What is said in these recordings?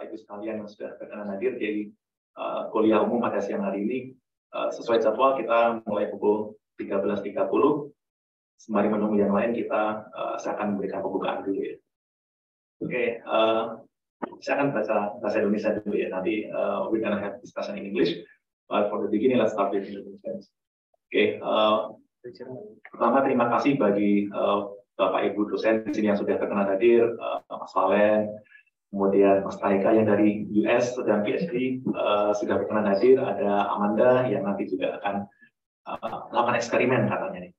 Bapak Ibu sekalian yang sudah berkenan hadir di kuliah umum pada siang hari ini. Sesuai jadwal kita mulai pukul 13.30. Sembari menunggu yang lain, saya akan memberikan pembukaan dulu ya. Oke, saya akan bahasa Indonesia dulu ya. Nanti we're gonna have discussion in English. But for the beginning, let's start with Indonesian. Oke, pertama terima kasih bagi Bapak Ibu dosen di sini yang sudah berkenan hadir, Mas Valen, kemudian Mas Taika yang dari US sedang PhD sudah berkenan hadir, ada Amanda yang nanti juga akan melakukan eksperimen katanya nih.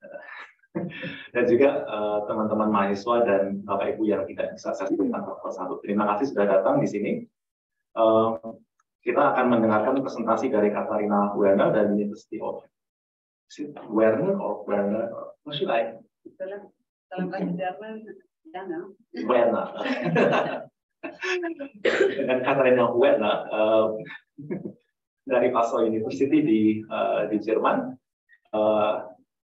Dan juga teman-teman mahasiswa dan Bapak Ibu yang tidak bisa saya sebutkan satu. Terima kasih sudah datang di sini. Kita akan mendengarkan presentasi dari Katharina Werner dari University of Werner or Werner, what should I? Kalau bahasa Jerman, Werner. Dengan Katharina Werner dari Passau University di Jerman.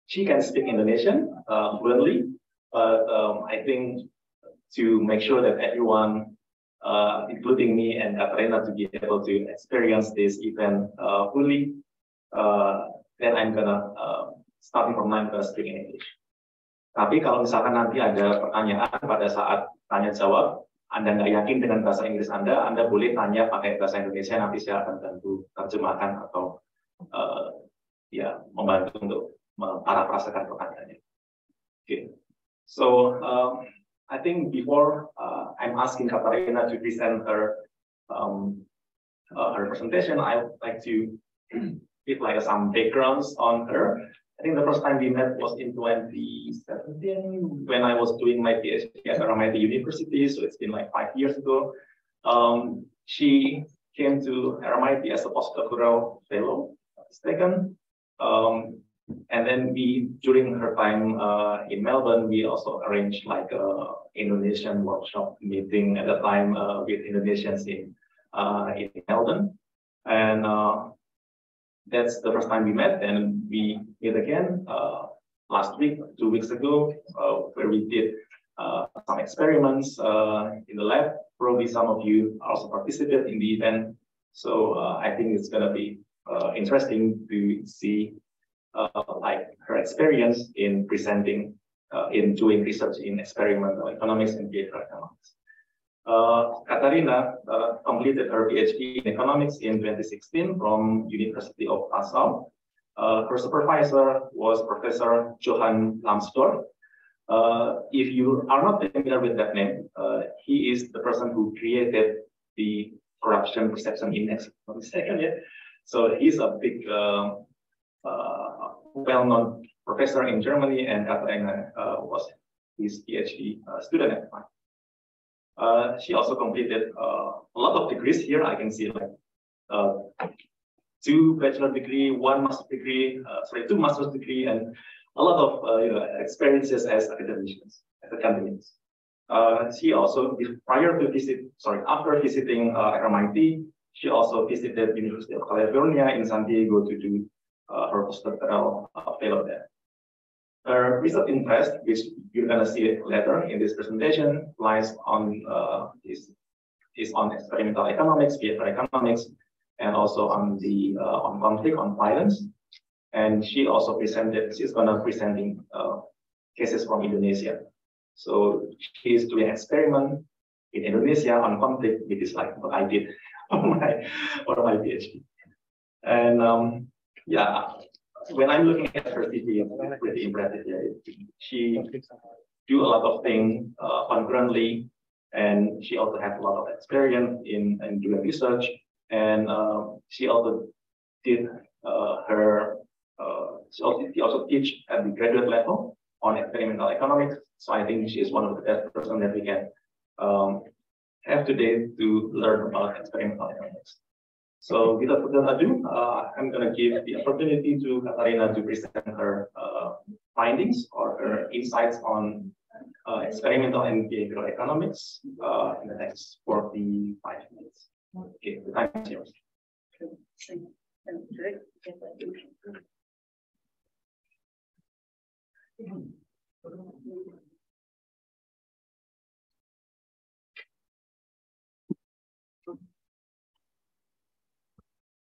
She can speak Indonesian fluently, but I think to make sure that everyone, including me and Katharina, to be able to experience this event fully, then I'm gonna starting from now, I'm gonna speak in English. Tapi kalau misalkan nanti ada pertanyaan pada saat tanya jawab, Anda nggak yakin dengan bahasa Inggris Anda boleh tanya pakai bahasa Indonesia, nanti saya akan bantu terjemahkan atau ya membantu untuk memparafrasekan pertanyaannya. Okay. So I think before I'm asking Katharina to present her presentation, I would like to give like some backgrounds on her. I think the first time we met was in 2017 when I was doing my PhD at RMIT University, so it's been like 5 years ago. She came to RMIT as a postdoctoral fellow, mistaken. And then during her time in Melbourne, we also arranged like a Indonesian workshop meeting at the time with Indonesians in Melbourne. And that's the first time we met, and we meet again last week, 2 weeks ago, where we did some experiments in the lab. Probably some of you also participated in the event. So I think it's going to be interesting to see like her experience in presenting, in doing research in experimental economics and behavioral economics. Katharina completed her PhD in economics in 2016 from University of Passau. Her supervisor was Professor Johann Lambsdorff. If you are not familiar with that name, he is the person who created the corruption perception index. So he's a big well-known professor in Germany, and Katharina was his PhD student at the time. She also completed a lot of degrees here. I can see like 2 bachelor degree, 1 master degree, 2 master's degree, and a lot of experiences as academicians. She also, after visiting RMIT, she also visited University of California in San Diego to do her postdoctoral fellow there. Her research interest, which you're going to see later in this presentation, lies on is on experimental economics, behavioral economics, and also on the on conflict, on violence. And she also presented. She's going to presenting cases from Indonesia. So she's doing experiment in Indonesia on conflict, which is like what I did on my PhD. And yeah. When I'm looking at her CV, it's pretty impressive. Yeah. She do a lot of things concurrently, and she also has a lot of experience in doing research. And she also did she also teach at the graduate level on experimental economics. So I think she is one of the best person that we can have today to learn about experimental economics. So without further ado, I'm going to give the opportunity to Katharina to present her findings or her insights on experimental and behavioral economics in the next 45 minutes. Okay, the time is yours.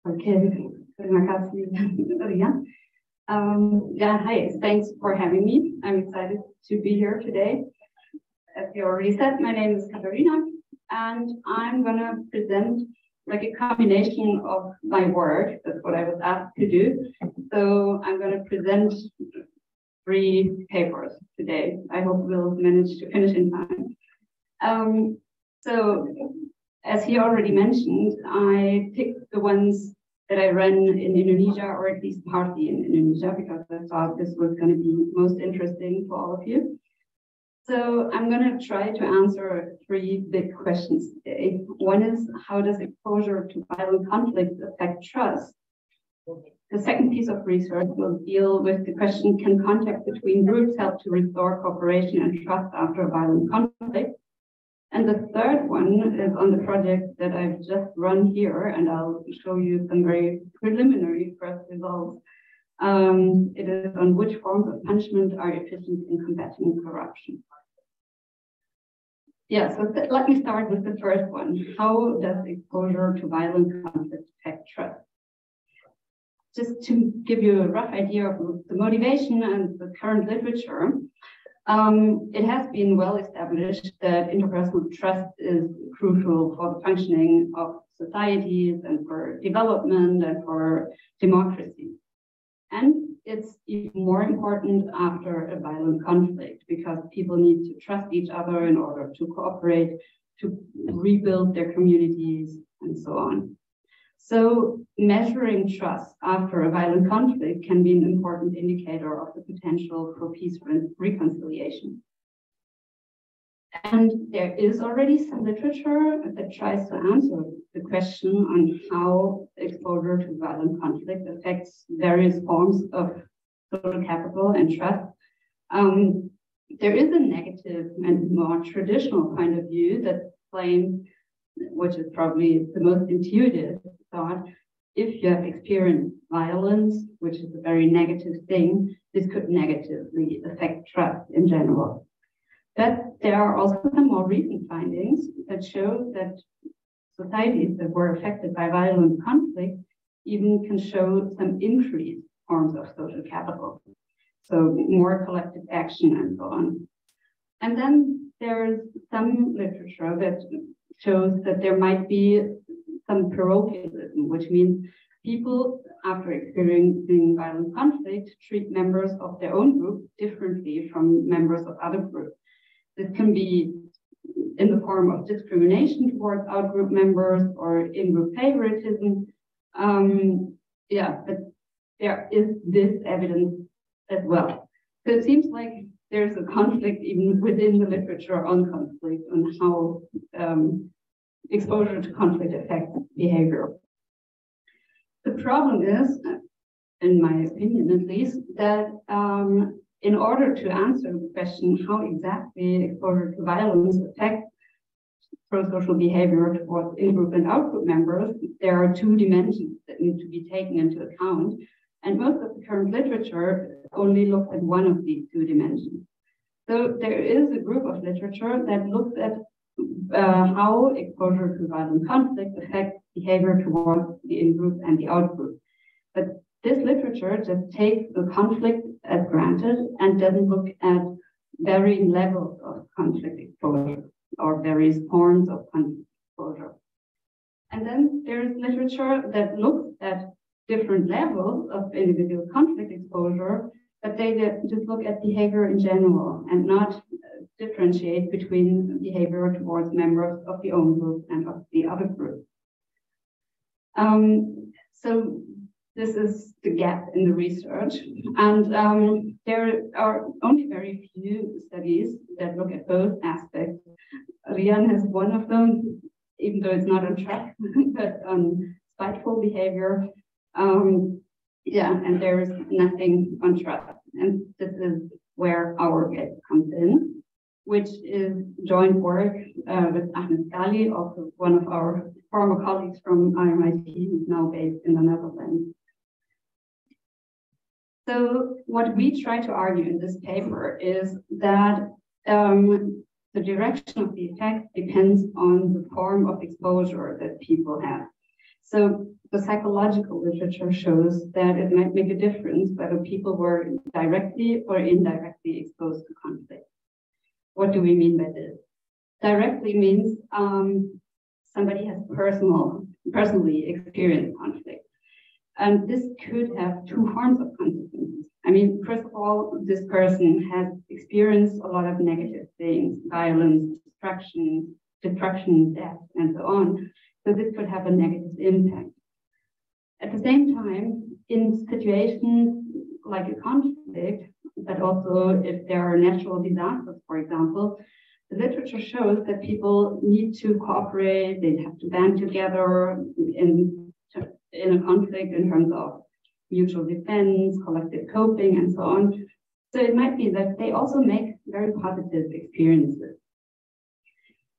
Okay, terima kasih, Rian. Yeah, hi, thanks for having me. I'm excited to be here today. As you already said, my name is Katharina, and I'm going to present like a combination of my work. That's what I was asked to do. So I'm going to present 3 papers today. I hope we'll manage to finish in time. So as he already mentioned, I picked the ones that I ran in Indonesia, or at least partly in Indonesia, because I thought this was going to be most interesting for all of you. So I'm going to try to answer 3 big questions today. One is, how does exposure to violent conflict affect trust? The second piece of research will deal with the question, can contact between groups help to restore cooperation and trust after a violent conflict? And the third one is on the project that I've just run here, and I'll show you some very preliminary first results. It is on which forms of punishment are efficient in combating corruption. Yeah, so let me start with the first one. How does exposure to violent conflict affect trust? Just to give you a rough idea of the motivation and the current literature, it has been well established that interpersonal trust is crucial for the functioning of societies and for development and for democracy. And it's even more important after a violent conflict, because people need to trust each other in order to cooperate, to rebuild their communities, and so on. So measuring trust after a violent conflict can be an important indicator of the potential for peace and reconciliation. And there is already some literature that tries to answer the question on how exposure to violent conflict affects various forms of social capital and trust. There is a negative and more traditional point of view that claims, which is probably the most intuitive thought, if you have experienced violence, which is a very negative thing, this could negatively affect trust in general. But there are also some more recent findings that show that societies that were affected by violent conflict even can show some increased forms of social capital. So more collective action and so on. And then there's some literature that shows that there might be some parochialism, which means people, after experiencing violent conflict, treat members of their own group differently from members of other groups. This can be in the form of discrimination towards out-group members or in-group favoritism. But there is this evidence as well. So it seems like there's a conflict even within the literature on conflict, on how exposure to conflict affects behavior. The problem is, in my opinion at least, that in order to answer the question how exactly exposure to violence affects pro-social behavior towards in-group and out-group members, there are 2 dimensions that need to be taken into account. And most of the current literature only looks at one of these 2 dimensions. So there is a group of literature that looks at how exposure to violent conflict affects behavior towards the in-group and the out-group. But this literature just takes the conflict as granted and doesn't look at varying levels of conflict exposure or various forms of conflict exposure. And then there's literature that looks at different levels of individual conflict exposure, but they just look at behavior in general and not differentiate between behavior towards members of the own group and of the other group. So this is the gap in the research. And there are only very few studies that look at both aspects. Rian has one of them, even though it's not on track, but on spiteful behavior. And there is nothing on trust. And this is where our guest comes in, which is joint work with Ahmed Ghali, also one of our former colleagues from RMIT, who's now based in the Netherlands. So what we try to argue in this paper is that the direction of the effect depends on the form of exposure that people have. So the psychological literature shows that it might make a difference whether people were directly or indirectly exposed to conflict. What do we mean by this? Directly means somebody has personally experienced conflict. And this could have two forms of consequences. I mean, first of all, this person has experienced a lot of negative things, violence, destruction, death, and so on. So this could have a negative impact. At the same time, in situations like a conflict, but also if there are natural disasters, for example, the literature shows that people need to cooperate, they have to band together in a conflict in terms of mutual defense, collective coping, and so on. So it might be that they also make very positive experiences.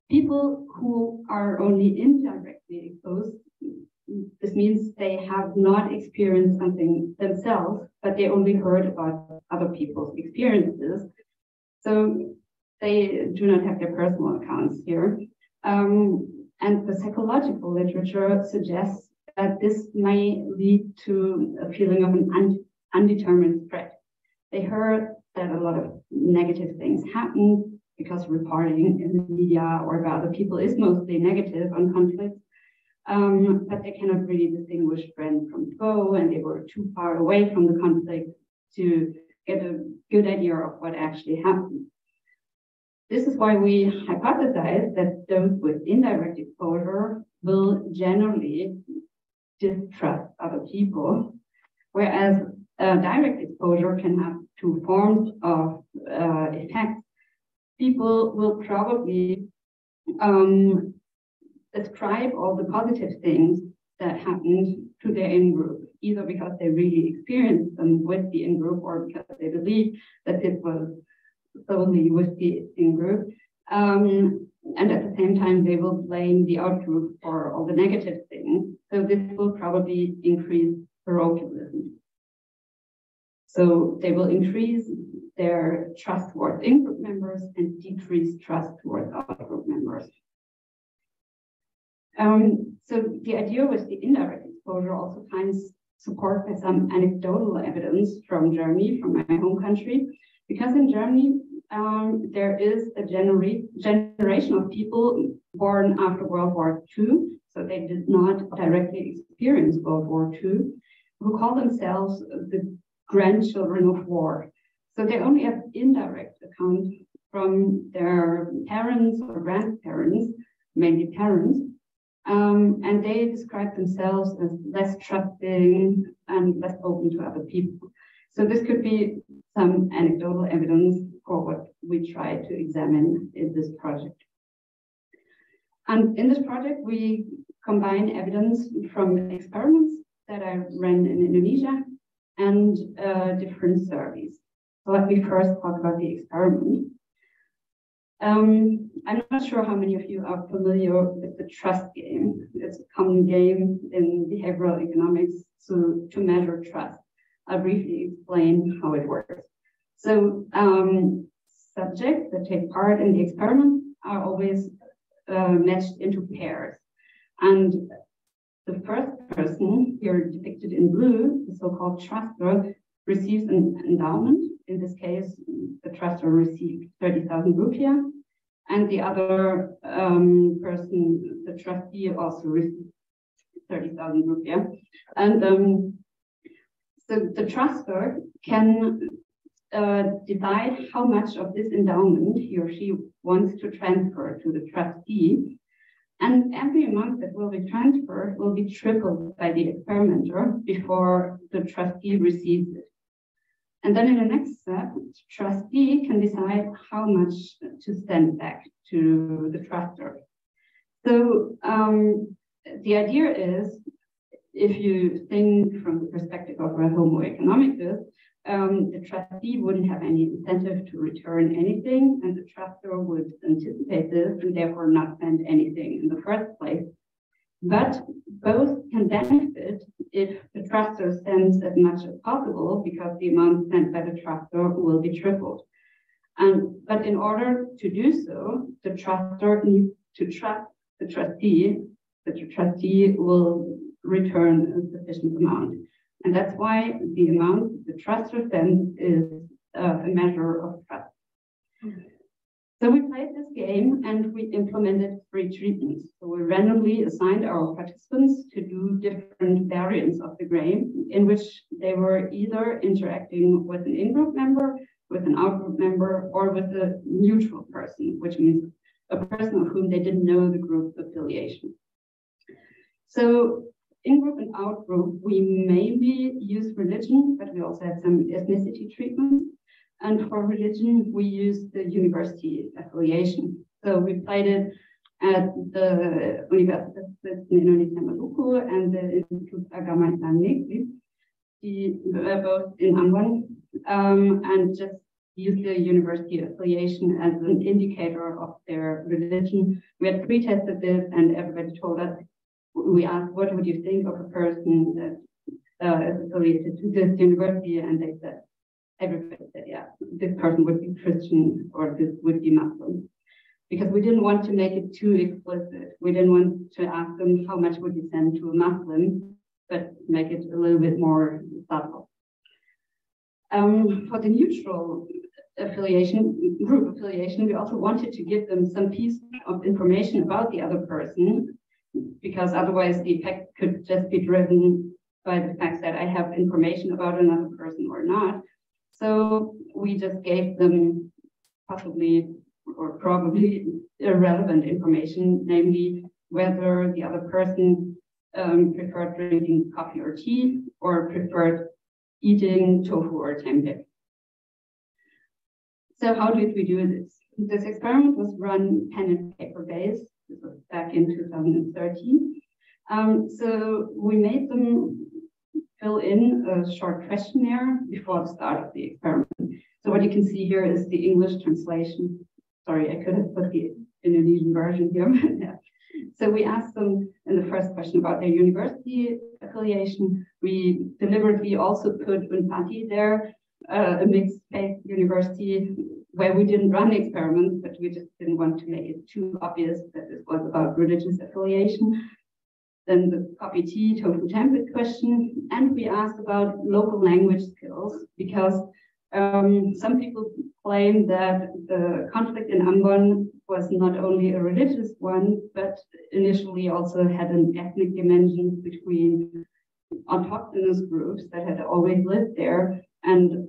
People who are only indirectly exposed, this means they have not experienced something themselves, but they only heard about other people's experiences. So they do not have their personal accounts here. And the psychological literature suggests that this may lead to a feeling of an undetermined threat. They heard that a lot of negative things happen because reporting in the media or by other people is mostly negative on conflicts, but they cannot really distinguish friend from foe, and they were too far away from the conflict to get a good idea of what actually happened. This is why we hypothesize that those with indirect exposure will generally distrust other people, whereas direct exposure can have two forms of effects. People will probably ascribe all the positive things that happened to their in-group, either because they really experienced them with the in-group or because they believe that it was solely with the in-group. And at the same time, they will blame the out-group for all the negative things. So this will probably increase parochialism. So they will increase their trust towards in-group members and decrease trust towards out-group members. So the idea with the indirect exposure also finds support by some anecdotal evidence from Germany, from my home country, because in Germany, there is a generation of people born after World War II, so they did not directly experience World War II, who call themselves the grandchildren of war. So they only have indirect account from their parents or grandparents, mainly parents, and they describe themselves as less trusting and less open to other people. So this could be some anecdotal evidence for what we try to examine in this project. And in this project, we combine evidence from experiments that I ran in Indonesia and different surveys. So let me first talk about the experiment. I'm not sure how many of you are familiar with the trust game. It's a common game in behavioral economics to measure trust. I'll briefly explain how it works. So subjects that take part in the experiment are always matched into pairs. And the first person, here depicted in blue, the so-called truster, receives an endowment. In this case, the truster received 30,000 rupiah, and the other person, the trustee, also received 30,000 rupiah. And so the truster can decide how much of this endowment he or she wants to transfer to the trustee. And every amount that will be transferred will be tripled by the experimenter before the trustee receives it. And then in the next step, the trustee can decide how much to send back to the truster. So the idea is, if you think from the perspective of a Homo economicus, the trustee wouldn't have any incentive to return anything, and the truster would anticipate this and therefore not spend anything in the first place. But both can benefit if the truster sends as much as possible, because the amount sent by the truster will be tripled. But in order to do so, the truster needs to trust the trustee that the trustee will return a sufficient amount. And that's why the amount the trustor sends is a measure of trust. So we played this game and we implemented 3 treatments. So we randomly assigned our participants to do different variants of the game in which they were either interacting with an in-group member, with an out-group member, or with a neutral person, which means a person of whom they didn't know the group affiliation. So in-group and out-group, we mainly use religion, but we also had some ethnicity treatments. And for religion, we used the university affiliation. So we played it at the Universität Indonesia Maluku and the Institut Agama Islam Negeri, both in Ambon, and just use the university affiliation as an indicator of their religion. We had pre-tested this, and everybody told us, we asked, what would you think of a person that is affiliated to this university? And they said, everybody said, yeah, this person would be Christian or this would be Muslim. Because we didn't want to make it too explicit. We didn't want to ask them how much would you send to a Muslim, but make it a little bit more subtle. For the neutral affiliation, group affiliation, we also wanted to give them some piece of information about the other person, because otherwise the effect could just be driven by the fact that I have information about another person or not. So we just gave them possibly or probably irrelevant information, namely whether the other person preferred drinking coffee or tea or preferred eating tofu or tempeh. So how did we do this? This experiment was run pen and paper based. This was back in 2013. So we made them fill in a short questionnaire before the start of the experiment. So what you can see here is the English translation. Sorry, I could have put the Indonesian version here. Yeah. So we asked them in the first question about their university affiliation. We deliberately also put Unpati there, a mixed faith university where we didn't run experiments, but we just didn't want to make it too obvious that this was about religious affiliation. Then the coffee, tea, tofu, tempeh question. And we asked about local language skills because some people claim that the conflict in Ambon was not only a religious one, but initially also had an ethnic dimension between autochthonous groups that had always lived there and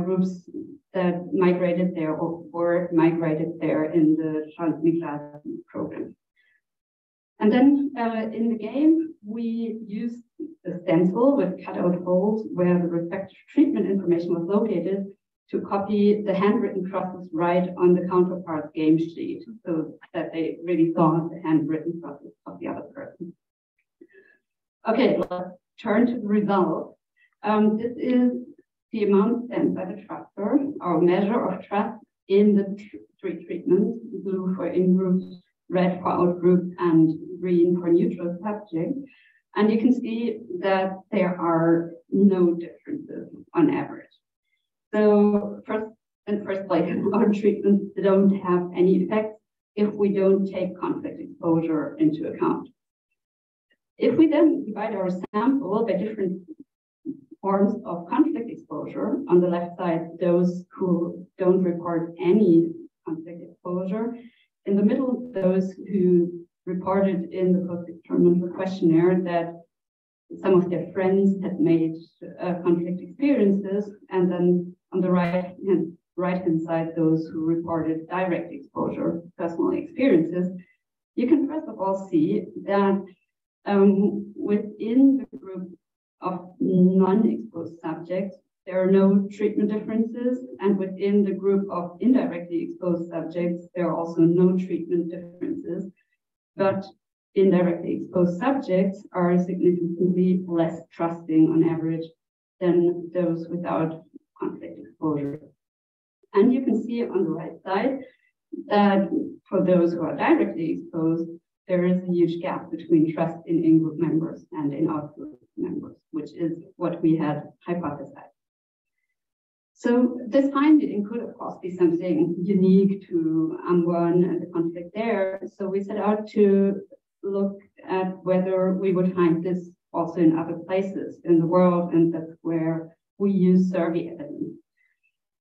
groups that migrated there or migrated there in the transmigration program. And then in the game, we used a stencil with cutout holes where the respective treatment information was located to copy the handwritten crosses right on the counterpart's game sheet so that they really saw the handwritten crosses of the other person. Okay, let's turn to the result. This is the amount sent by the trustor, our measure of trust in the 3 treatments, blue for in-group, red for out-group, and green for neutral subject. And you can see that there are no differences on average. So in first place, our treatments don't have any effect if we don't take conflict exposure into account. If we then divide our sample by different forms of conflict exposure, on the left side, those who don't report any conflict exposure, in the middle, those who reported in the post-experimental questionnaire that some of their friends had made conflict experiences, and then on the right-hand side, those who reported direct exposure, personal experiences. You can first of all see that within the group of non-exposed subjects, there are no treatment differences, and within the group of indirectly exposed subjects, there are also no treatment differences. But indirectly exposed subjects are significantly less trusting on average than those without conflict exposure. And you can see on the right side that for those who are directly exposed, there is a huge gap between trust in in-group members and in out-group members, which is what we had hypothesized. So this finding could, of course, be something unique to Ambon and the conflict there. So we set out to look at whether we would find this also in other places in the world, and that's where we use survey evidence.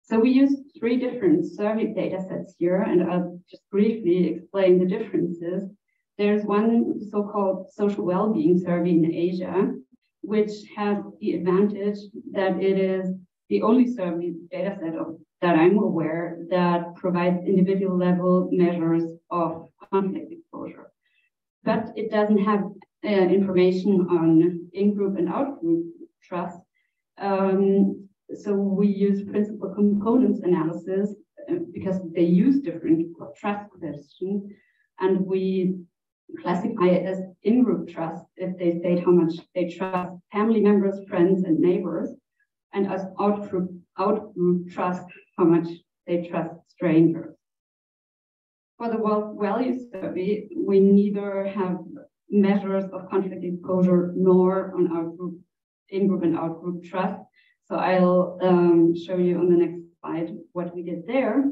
So we use 3 different survey data sets here, and I'll just briefly explain the differences. There's one so-called social well-being survey in Asia, which has the advantage that it is the only survey data set that I'm aware that provides individual level measures of conflict exposure. But it doesn't have information on in-group and out-group trust. So we use principal components analysis because they use different trust questions, and we classify it as in-group trust if they state how much they trust family members, friends, and neighbors, and as out-group trust how much they trust strangers. For the World Value Survey, we neither have measures of conflict exposure nor on out-group, in-group and out-group trust. So I'll show you on the next slide what we did there.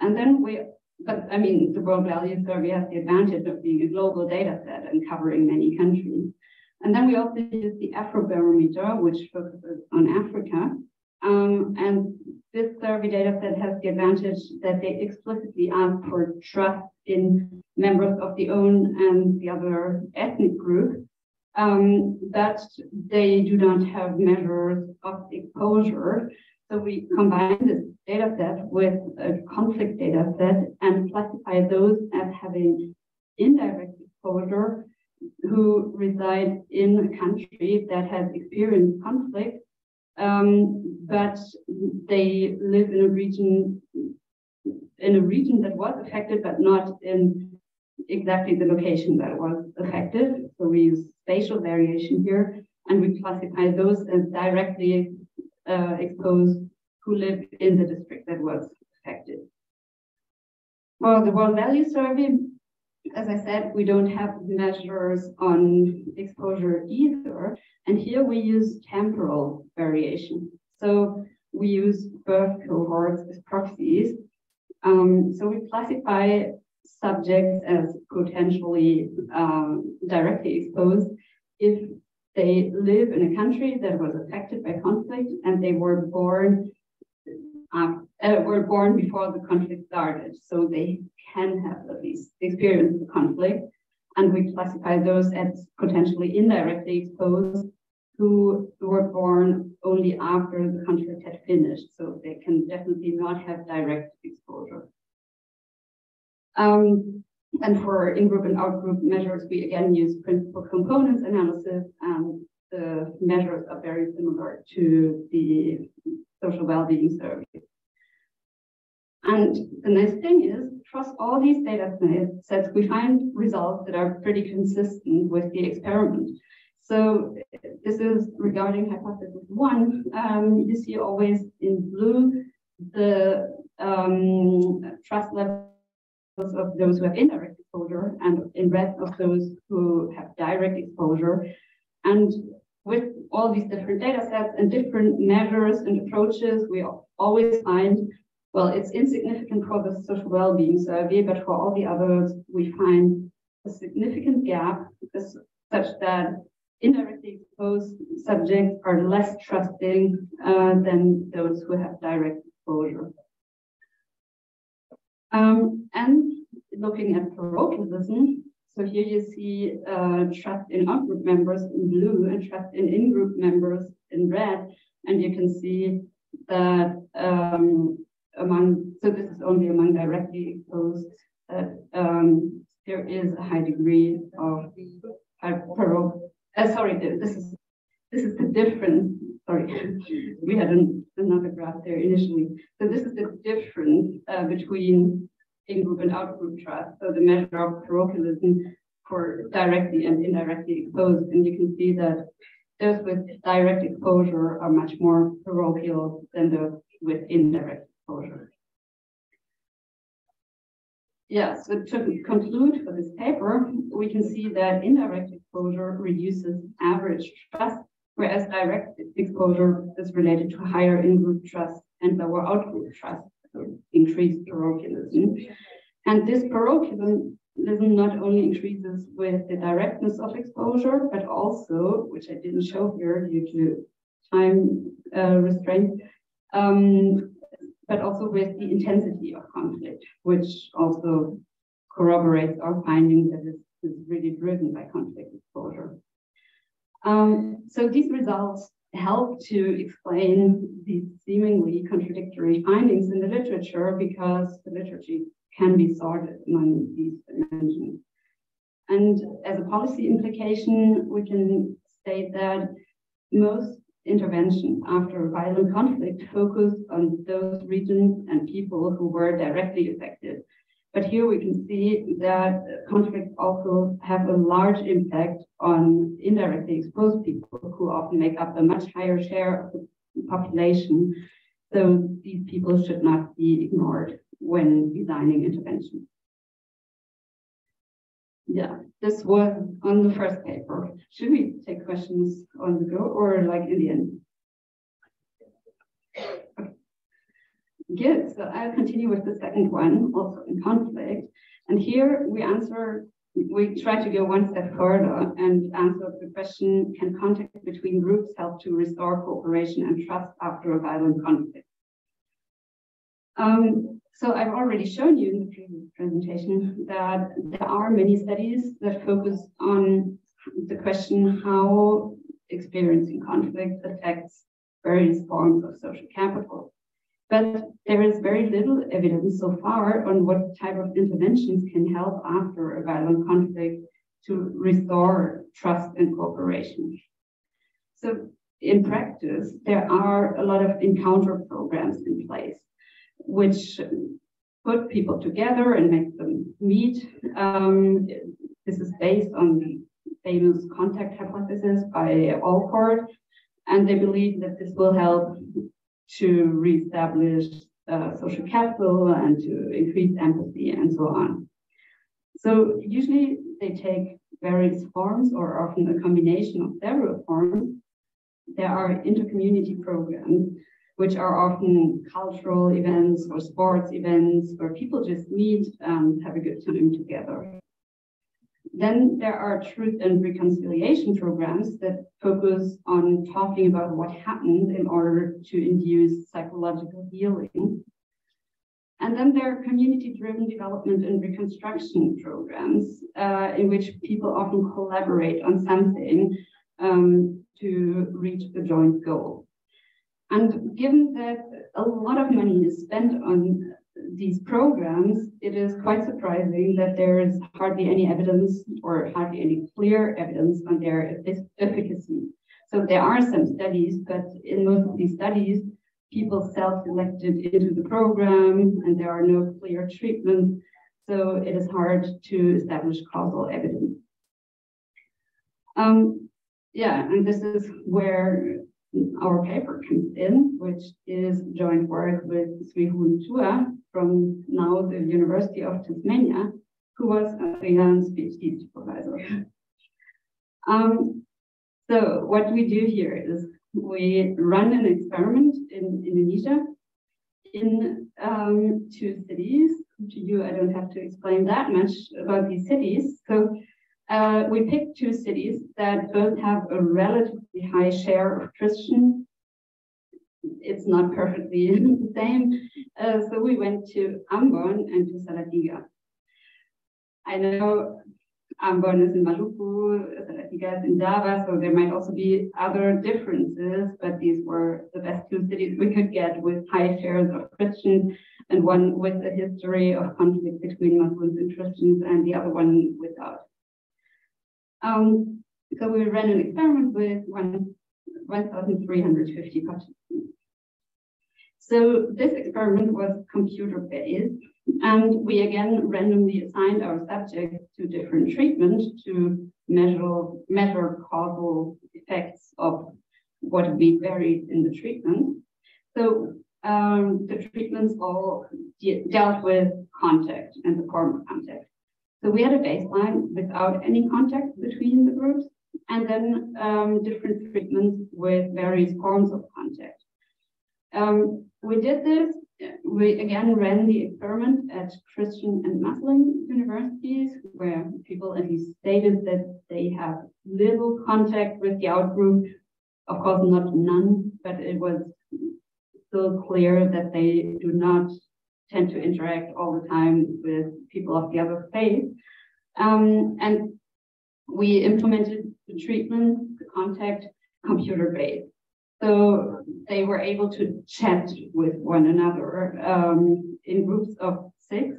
And then the World Value Survey has the advantage of being a global data set and covering many countries. And then we also use the Afrobarometer, which focuses on Africa. And this survey data set has the advantage that they explicitly ask for trust in members of the own and the other ethnic group. That they do not have measures of exposure. So we combine this data set with a conflict data set and classify those as having indirect exposure who reside in a country that has experienced conflict, but they live in a region that was affected, but not in exactly the location that was affected. So we use spatial variation here, and we classify those as directly exposed who live in the district that was affected. For the World Value Survey, as I said, we don't have measures on exposure either, and here we use temporal variation. So we use birth cohorts as proxies. So we classify subjects as potentially directly exposed if they live in a country that was affected by conflict and they were born before the conflict started, so they can have at least experienced the conflict. And we classify those as potentially indirectly exposed who were born only after the conflict had finished, so they can definitely not have direct exposure. And for in-group and out-group measures, we again use principal components analysis, and the measures are very similar to the social well-being survey. And the nice thing is, across all these data sets, we find results that are pretty consistent with the experiment. So this is regarding hypothesis 1. You see always in blue the trust levels of those who have indirect exposure, and in red of those who have direct exposure. And with all these different data sets and different measures and approaches, we always find, well, it's insignificant for the social well-being survey, but for all the others, we find a significant gap such that indirectly exposed subjects are less trusting than those who have direct exposure. And looking at parochialism, so here you see trust in out-group members in blue and trust in in-group members in red, and you can see that so this is only among directly exposed, that there is a high degree of this is the difference. Sorry, we had another graph there initially. So this is the difference between in-group and out-group trust. So the measure of parochialism for directly and indirectly exposed, and you can see that those with direct exposure are much more parochial than those with indirect exposure. Yeah, so to conclude for this paper, we can see that indirect exposure reduces average trust, whereas direct exposure is related to higher in-group trust and lower out-group trust, so increased parochialism. And this parochialism not only increases with the directness of exposure, but also, which I didn't show here due to time restraint, but also with the intensity of conflict, which also corroborates our finding that it is really driven by conflict exposure. So these results help to explain these seemingly contradictory findings in the literature, because the literature can be sorted among these dimensions. And as a policy implication, we can state that most interventions after violent conflict focus on those regions and people who were directly affected. But here we can see that conflicts also have a large impact on indirectly exposed people, who often make up a much higher share of the population. So these people should not be ignored when designing interventions. Yeah, this was on the first paper. Should we take questions on the go or like in the end? Okay. Good, so I'll continue with the second one, also in conflict. And here we try to go one step further and answer the question, can contact between groups help to restore cooperation and trust after a violent conflict? So I've already shown you in the previous presentation that there are many studies that focus on the question how experiencing conflict affects various forms of social capital. But there is very little evidence so far on what type of interventions can help after a violent conflict to restore trust and cooperation. So in practice, there are a lot of encounter programs in place, which put people together and make them meet. This is based on the famous contact hypothesis by Alford, and they believe that this will help to reestablish social capital and to increase empathy and so on. So usually they take various forms or often a combination of several forms. There are intercommunity programs, which are often cultural events or sports events where people just meet and have a good time together. Then there are truth and reconciliation programs that focus on talking about what happened in order to induce psychological healing. And then there are community-driven development and reconstruction programs in which people often collaborate on something to reach a joint goal. And given that a lot of money is spent on these programs, it is quite surprising that there is hardly any evidence or hardly any clear evidence on their efficacy. So there are some studies, but in most of these studies, people self-selected into the program and there are no clear treatments. So it is hard to establish causal evidence. And this is where our paper comes in, which is joint work with Sri Huntua from now the University of Tasmania, who was Adrian's PhD supervisor. So what we do here is we run an experiment in Indonesia in 2 cities. To you, I don't have to explain that much about these cities. So we picked 2 cities that both have a relatively high share of Christian. It's not perfectly the same. So we went to Ambon and to Salatiga. I know Ambon is in Maluku, Salatiga is in Java, so there might also be other differences, but these were the best 2 cities we could get with high shares of Christians, and one with a history of conflict between Muslims and Christians, and the other one without. So we ran an experiment with 1,350 participants. So this experiment was computer-based, and we again randomly assigned our subjects to different treatments to measure causal effects of what we varied in the treatment. So the treatments all dealt with contact and the form of contact. So we had a baseline without any contact between the groups, and then different treatments with various forms of contact. We did this we again ran the experiment at Christian and Muslim universities, where people at least stated that they have little contact with the outgroup. Of course, not none, but it was still clear that they do not tend to interact all the time with people of the other faith. And we implemented the treatment, the contact, computer-based. So they were able to chat with one another in groups of 6,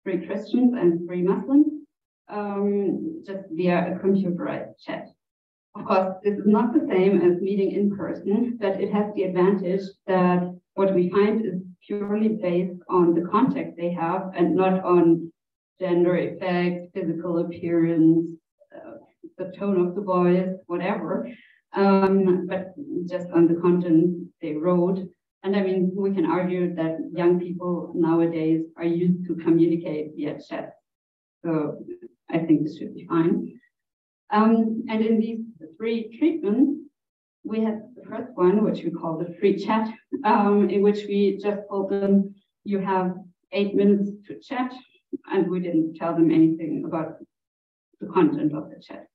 3 Christians and 3 Muslims, just via a computerized chat. Of course, this is not the same as meeting in person, but it has the advantage that what we find is purely based on the contact they have and not on gender effects, physical appearance, the tone of the voice, whatever, but just on the content they wrote. And I mean, we can argue that young people nowadays are used to communicate via chat. So I think this should be fine. And in these 3 treatments, we had the first one, which we call the free chat, in which we just told them, you have 8 minutes to chat, and we didn't tell them anything about the content of the chat.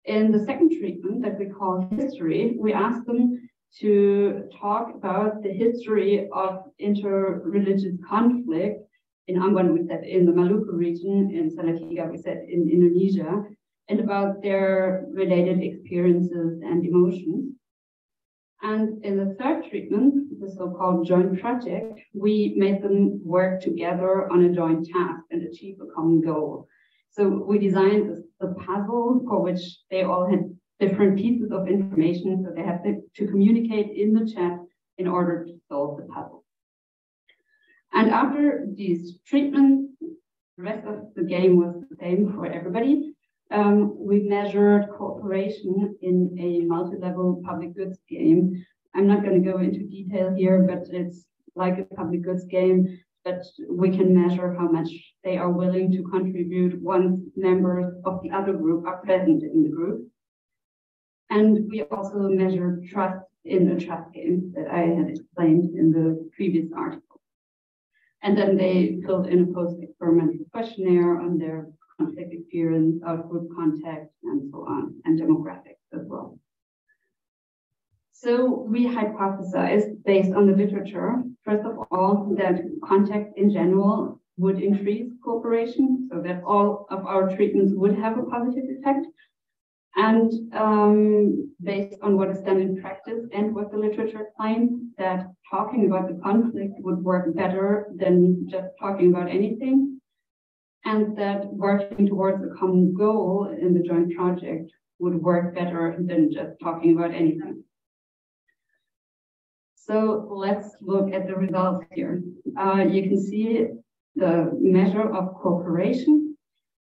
In the second treatment that we call history, we asked them to talk about the history of inter-religious conflict. In Ambon, we said in the Maluku region, in Salatiga, we said in Indonesia, and about their related experiences and emotions. And in the third treatment, the so-called joint project, we made them work together on a joint task and achieve a common goal. So we designed a puzzle for which they all had different pieces of information, so they had to communicate in the chat in order to solve the puzzle. And after these treatments, the rest of the game was the same for everybody. We measured cooperation in a multi-level public goods game. I'm not going to go into detail here, but it's like a public goods game, but we can measure how much they are willing to contribute once members of the other group are present in the group. And we also measured trust in the trust game that I had explained in the previous article. And then they filled in a post-experimental questionnaire on their conflict experience, out-group contact, and so on, and demographics as well. So we hypothesized, based on the literature, first of all, that contact in general would increase cooperation, so that all of our treatments would have a positive effect. And based on what is done in practice and what the literature claims, that talking about the conflict would work better than just talking about anything, and that working towards a common goal in the joint project would work better than just talking about anything. So let's look at the results here. You can see the measure of cooperation.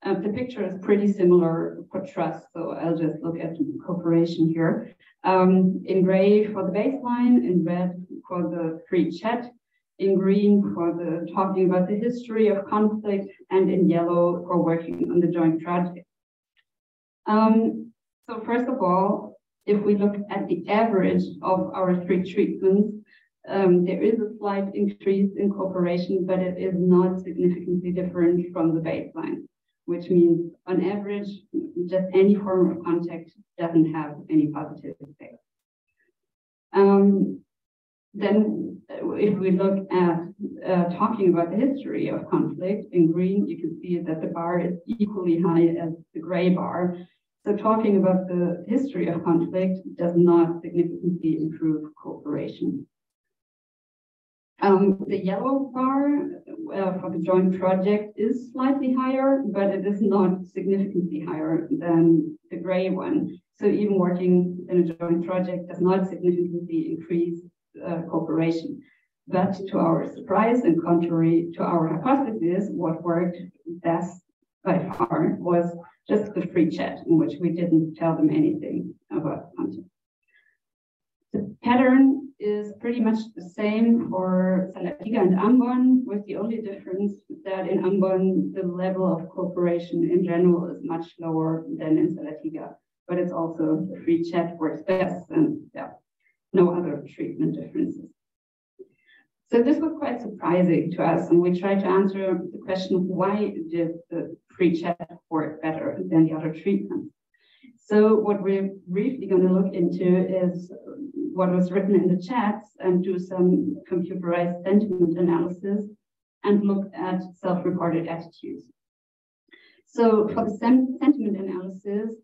The picture is pretty similar for trust, so I'll just look at cooperation here. In gray for the baseline, in red for the free chat, in green for the talking about the history of conflict, and in yellow for working on the joint project. So first of all, if we look at the average of our 3 treatments, there is a slight increase in cooperation, but it is not significantly different from the baseline, which means on average, just any form of contact doesn't have any positive effect. Then if we look at talking about the history of conflict, in green, you can see that the bar is equally high as the gray bar. So talking about the history of conflict does not significantly improve cooperation. The yellow bar for the joint project is slightly higher, but it is not significantly higher than the gray one. So even working in a joint project does not significantly increase cooperation. But to our surprise and contrary to our hypothesis, what worked best by far was just the free chat, in which we didn't tell them anything about content. The pattern is pretty much the same for Salatiga and Ambon, with the only difference that in Ambon, the level of cooperation in general is much lower than in Salatiga, but it's also the free chat works best, and yeah, no other treatment differences. So this was quite surprising to us, and we tried to answer the question, why did the free chat work better than the other treatments? So what we're briefly going to look into is what was written in the chats and do some computerized sentiment analysis and look at self-reported attitudes. So for the sentiment analysis,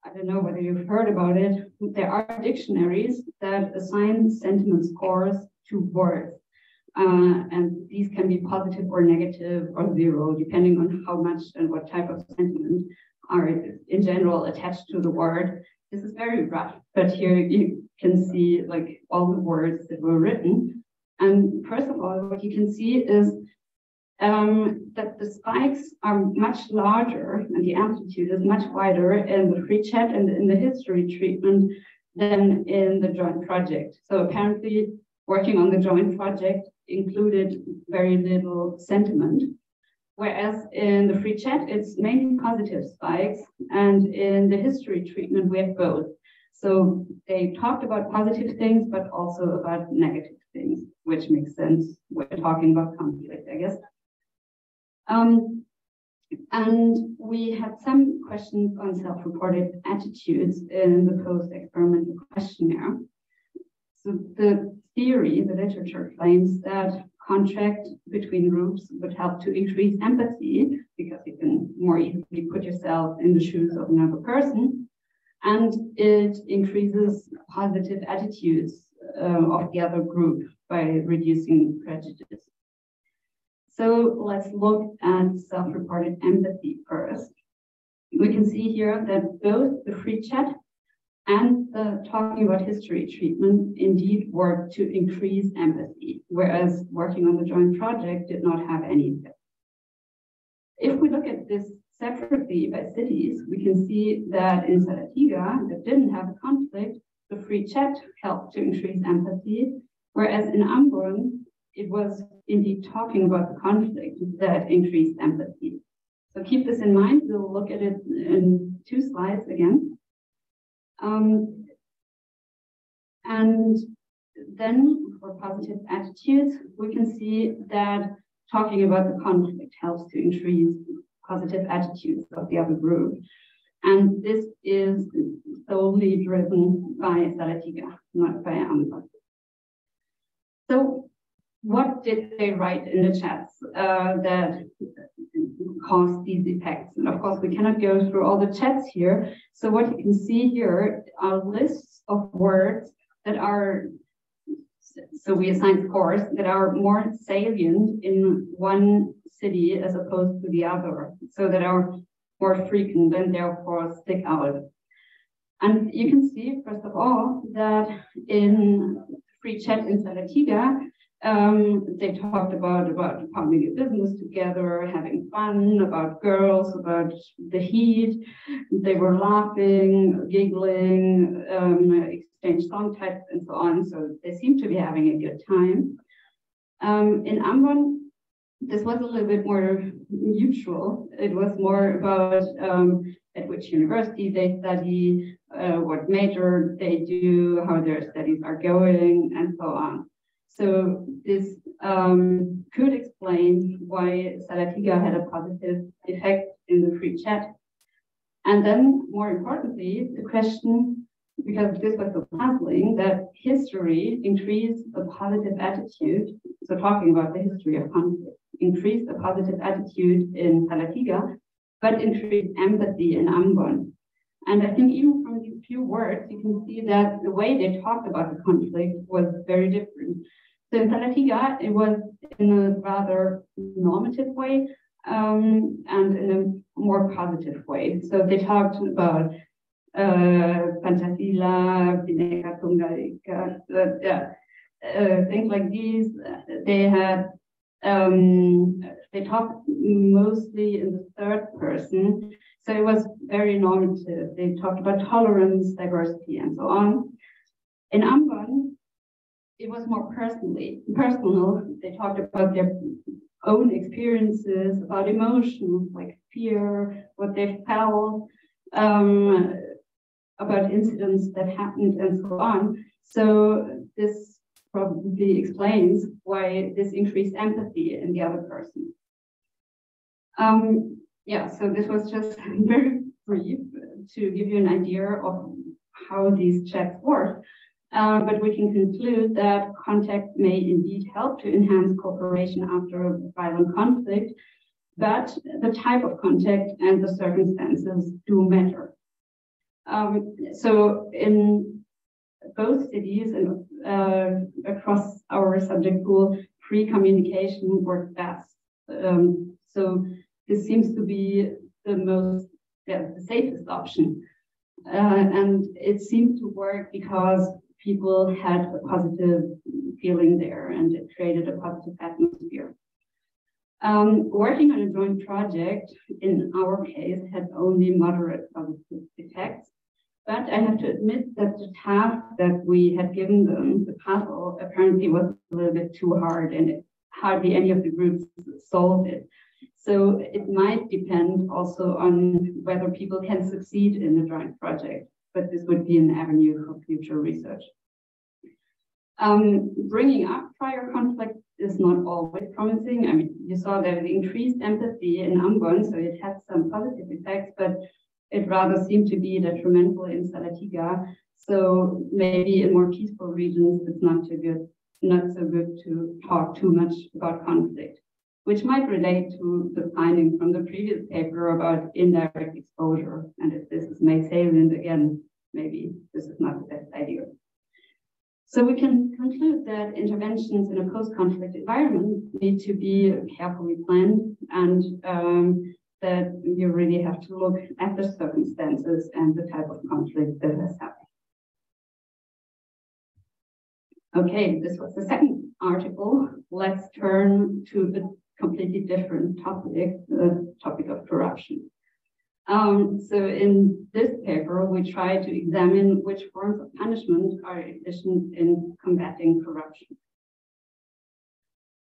I don't know whether you've heard about it, there are dictionaries that assign sentiment scores to words. And these can be positive or negative or zero, depending on how much and what type of sentiment are in general attached to the word. This is very rough, but here you can see like all the words that were written. And first of all, what you can see is that the spikes are much larger and the amplitude is much wider in the free chat and in the history treatment than in the joint project. So apparently working on the joint project included very little sentiment, whereas in the free chat, it's mainly positive spikes, and in the history treatment, we have both. So they talked about positive things, but also about negative things, which makes sense when talking about conflict, I guess. And we had some questions on self-reported attitudes in the post-experimental questionnaire. So the theory, the literature claims that contract between groups would help to increase empathy because you can more easily put yourself in the shoes of another person, and it increases positive attitudes of the other group by reducing prejudice. So let's look at self-reported empathy first. We can see here that both the free chat and the talking about history treatment indeed work to increase empathy, whereas working on the joint project did not have any effect. If we look at this separately by cities, we can see that in Salatiga, that didn't have a conflict, the free chat helped to increase empathy, whereas in Ambon, it was indeed talking about the conflict that increased empathy. So keep this in mind. We'll look at it in 2 slides again. And then for positive attitudes, we can see that talking about the conflict helps to increase positive attitudes of the other group. And this is solely driven by Salatiga, not by Ambon. So what did they write in the chats that caused these effects? And of course, we cannot go through all the chats here. So what you can see here are lists of words that are, so we assign scores that are more salient in one city as opposed to the other, so that are more frequent and therefore stick out. And you can see, first of all, that in free chat in Salatiga, they talked about founding a business together, having fun, about girls, about the heat. They were laughing, giggling, exchanged song types and so on. So they seemed to be having a good time. In Ambon, this was a little bit more usual. It was more about at which university they study, what major they do, how their studies are going, and so on. So this could explain why Salatiga had a positive effect in the free chat. And then, more importantly, the question, because this was so puzzling, that history increased a positive attitude, so talking about the history of conflict, increased a positive attitude in Salatiga, but increased empathy in Ambon. And I think even from these few words, you can see that the way they talked about the conflict was very different. So in Salatiga, it was in a rather normative way and in a more positive way. So they talked about Fantasila, things like these. They had they talked mostly in the third person. So it was very normative. They talked about tolerance, diversity, and so on. In Ambon, it was more personal. They talked about their own experiences, about emotions like fear, what they felt, about incidents that happened, and so on. So this probably explains why this increased empathy in the other person. Yeah, so this was just very brief to give you an idea of how these checks work. But we can conclude that contact may indeed help to enhance cooperation after a violent conflict, but the type of contact and the circumstances do matter. So in both cities and across our subject pool, free communication works best. So this seems to be the safest option. And it seemed to work because people had a positive feeling there and it created a positive atmosphere. Working on a joint project, in our case, had only moderate positive effects. But I have to admit that the task that we had given them, the puzzle, apparently was a little bit too hard and hardly any of the groups solved it. So it might depend also on whether people can succeed in a joint project, but this would be an avenue for future research. Bringing up prior conflict is not always promising. I mean, you saw there the increased empathy in Ambon, so it had some positive effects, but it rather seemed to be detrimental in Salatiga. So maybe in more peaceful regions, it's not so good to talk too much about conflict, which might relate to the finding from the previous paper about indirect exposure. And if this is made salient again, maybe this is not the best idea. So we can conclude that interventions in a post-conflict environment need to be carefully planned and that you really have to look at the circumstances and the type of conflict that has happened. Okay, this was the second article. Let's turn to a completely different topic, the topic of corruption. So in this paper, we try to examine which forms of punishment are efficient in combating corruption.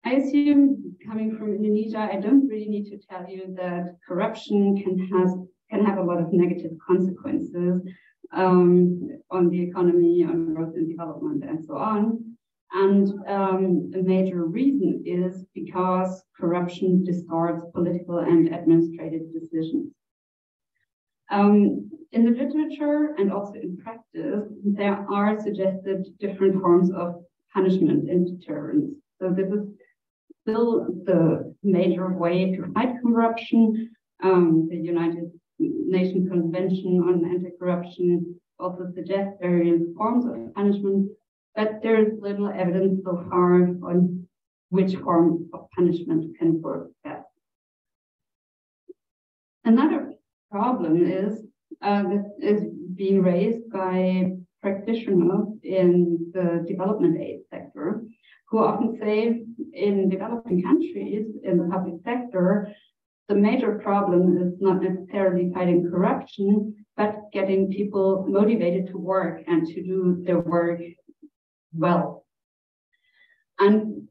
I assume, coming from Indonesia, I don't really need to tell you that corruption can have a lot of negative consequences on the economy, on growth and development, and so on. And a major reason is because corruption distorts political and administrative decisions. In the literature and also in practice, there are suggested different forms of punishment and deterrence. So this is still the major way to fight corruption. The United Nations Convention on Anti-Corruption also suggests various forms of punishment, but there is little evidence so far on which form of punishment can work best. Another problem is that is being raised by practitioners in the development aid sector, who often say in developing countries, in the public sector, the major problem is not necessarily fighting corruption, but getting people motivated to work and to do their work well. And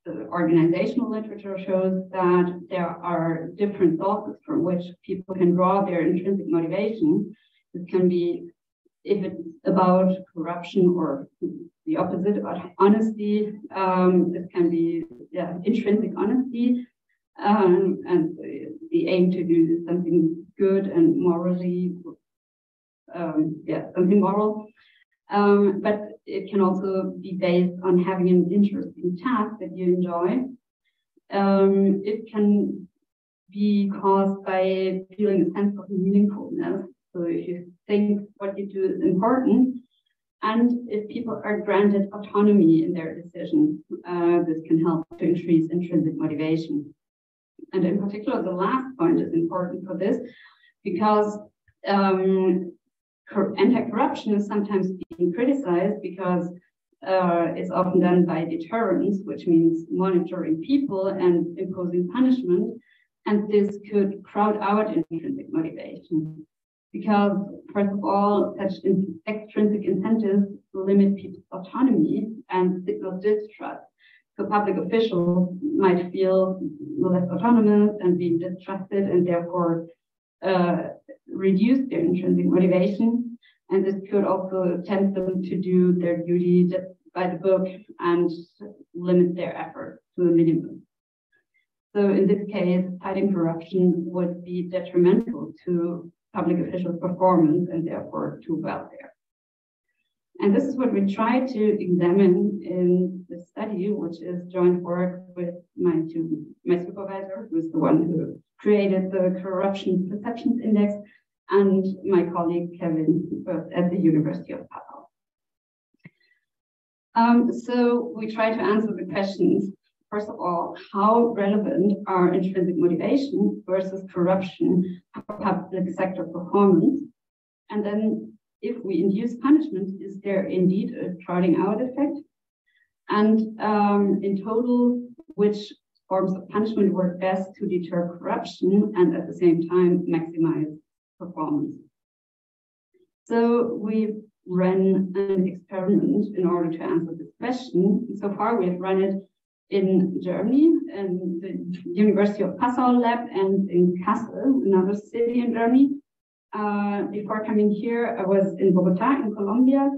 the organizational literature shows that there are different sources from which people can draw their intrinsic motivation. This can be, if it's about corruption or the opposite, about honesty. This can be intrinsic honesty and the aim to do something good and morally, something moral. But it can also be based on having an interesting task that you enjoy. It can be caused by feeling a sense of meaningfulness. So if you think what you do is important, and if people are granted autonomy in their decisions, this can help to increase intrinsic motivation. And in particular, the last point is important for this because anti-corruption is sometimes being criticized because it's often done by deterrence, which means monitoring people and imposing punishment. And this could crowd out intrinsic motivation. Because, first of all, such extrinsic incentives limit people's autonomy and signal distrust. So public officials might feel less autonomous and be distrusted and therefore reduce their intrinsic motivation. And this could also tempt them to do their duty just by the book and limit their effort to a minimum. So in this case, fighting corruption would be detrimental to public official performance and therefore to welfare. And this is what we try to examine in the study, which is joint work with my supervisor, who is the one who created the Corruption Perceptions Index, and my colleague Kevin, both at the University of Passau. So we try to answer the questions. First of all, how relevant are intrinsic motivation versus corruption for public sector performance? And then if we induce punishment, is there indeed a crowding out effect? And in total, which forms of punishment work best to deter corruption and at the same time maximize performance? So we ran an experiment in order to answer this question. So far, we've run it in Germany, in the University of Passau lab, and in Kassel, another city in Germany. Before coming here, I was in Bogota in Colombia,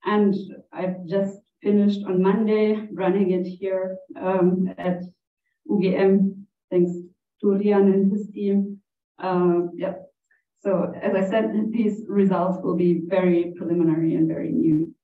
and I've just finished on Monday running it here at UGM, thanks to Rian and his team. Yeah. So as I said, these results will be very preliminary and very new.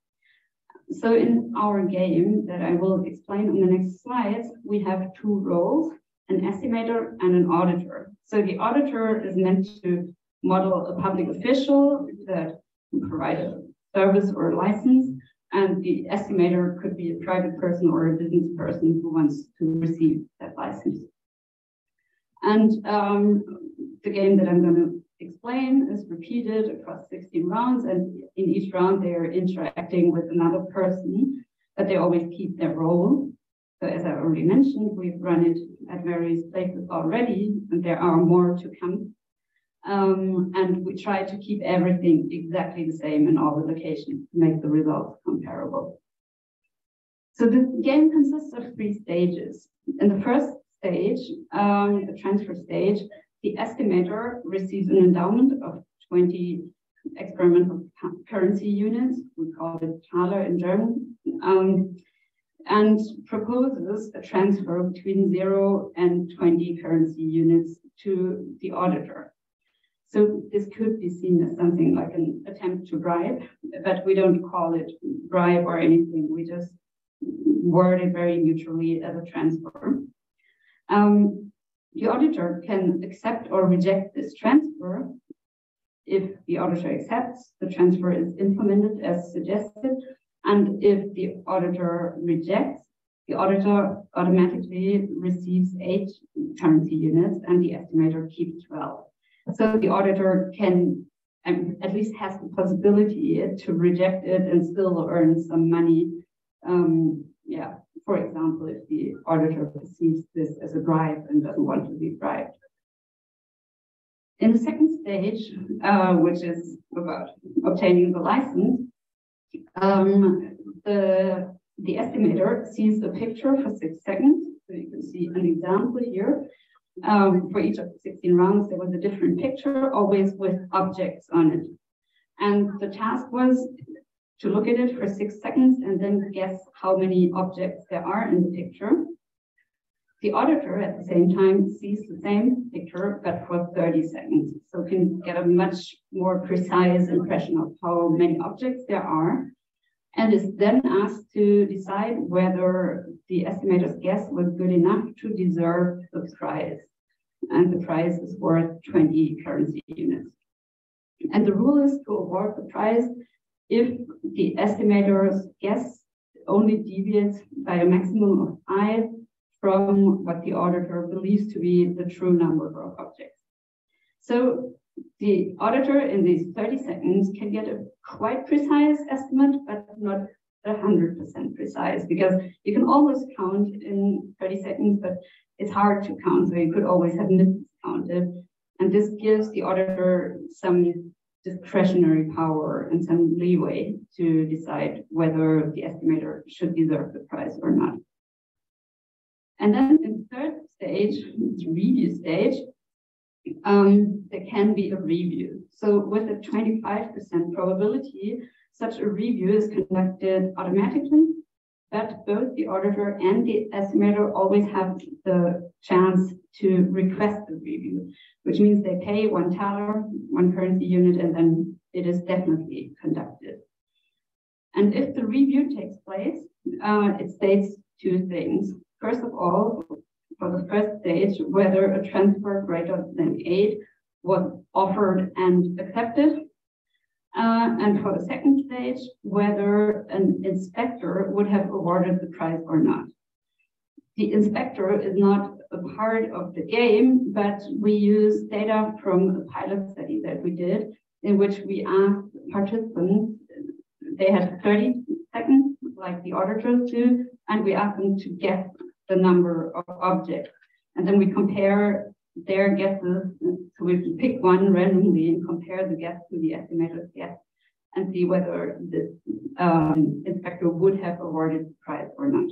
So in our game that I will explain on the next slides, we have two roles, an estimator and an auditor. So the auditor is meant to model a public official that can provide a service or a license, and the estimator could be a private person or a business person who wants to receive that license. And the game that I'm going to explain is repeated across 16 rounds, and in each round they are interacting with another person, but they always keep their role. So as I already mentioned, we've run it at various places already, and there are more to come. And we try to keep everything exactly the same in all the locations to make the results comparable. So the game consists of 3 stages. In the first stage, the transfer stage, the estimator receives an endowment of 20 experimental currency units, we call it Thaler in German, and proposes a transfer between 0 and 20 currency units to the auditor. So this could be seen as something like an attempt to bribe, but we don't call it bribe or anything. We just word it very neutrally as a transfer. The auditor can accept or reject this transfer. If the auditor accepts, the transfer is implemented as suggested. And if the auditor rejects, the auditor automatically receives 8 currency units and the estimator keeps 12. So the auditor can, at least has the possibility to reject it and still earn some money. Yeah, for example, if the auditor perceives this as a bribe and doesn't want to be bribed. In the second stage, which is about obtaining the license, the estimator sees a picture for 6 seconds. So you can see an example here. For each of the 16 rounds, there was a different picture, always with objects on it. And the task was to look at it for 6 seconds and then guess how many objects there are in the picture. The auditor, at the same time, sees the same picture, but for 30 seconds. So can get a much more precise impression of how many objects there are, and is then asked to decide whether the estimator's guess was good enough to deserve the prize. And the prize is worth 20 currency units. And the rule is to award the prize if the estimator's guess only deviates by a maximum of 5 from what the auditor believes to be the true number of objects. So the auditor in these 30 seconds can get a quite precise estimate, but not 100% precise, because you can always count in 30 seconds, but it's hard to count, so you could always have miscounted. And this gives the auditor some discretionary power and some leeway to decide whether the estimator should deserve the prize or not. And then in the third stage, the review stage, there can be a review. So with a 25% probability, such a review is conducted automatically but both the auditor and the estimator always have the chance to request the review, which means they pay $1, one currency unit, and then it is definitely conducted. And if the review takes place, it states two things. First of all, for the first stage, whether a transfer greater than 8 was offered and accepted. And for the second stage, whether an inspector would have awarded the prize or not. The inspector is not a part of the game, but we use data from a pilot study that we did, in which we asked participants, they had 30 seconds, like the auditors do, and we asked them to guess the number of objects. And then we compare their guesses, so we pick one randomly and compare the guess to the estimator's guess and see whether the inspector would have awarded the prize or not.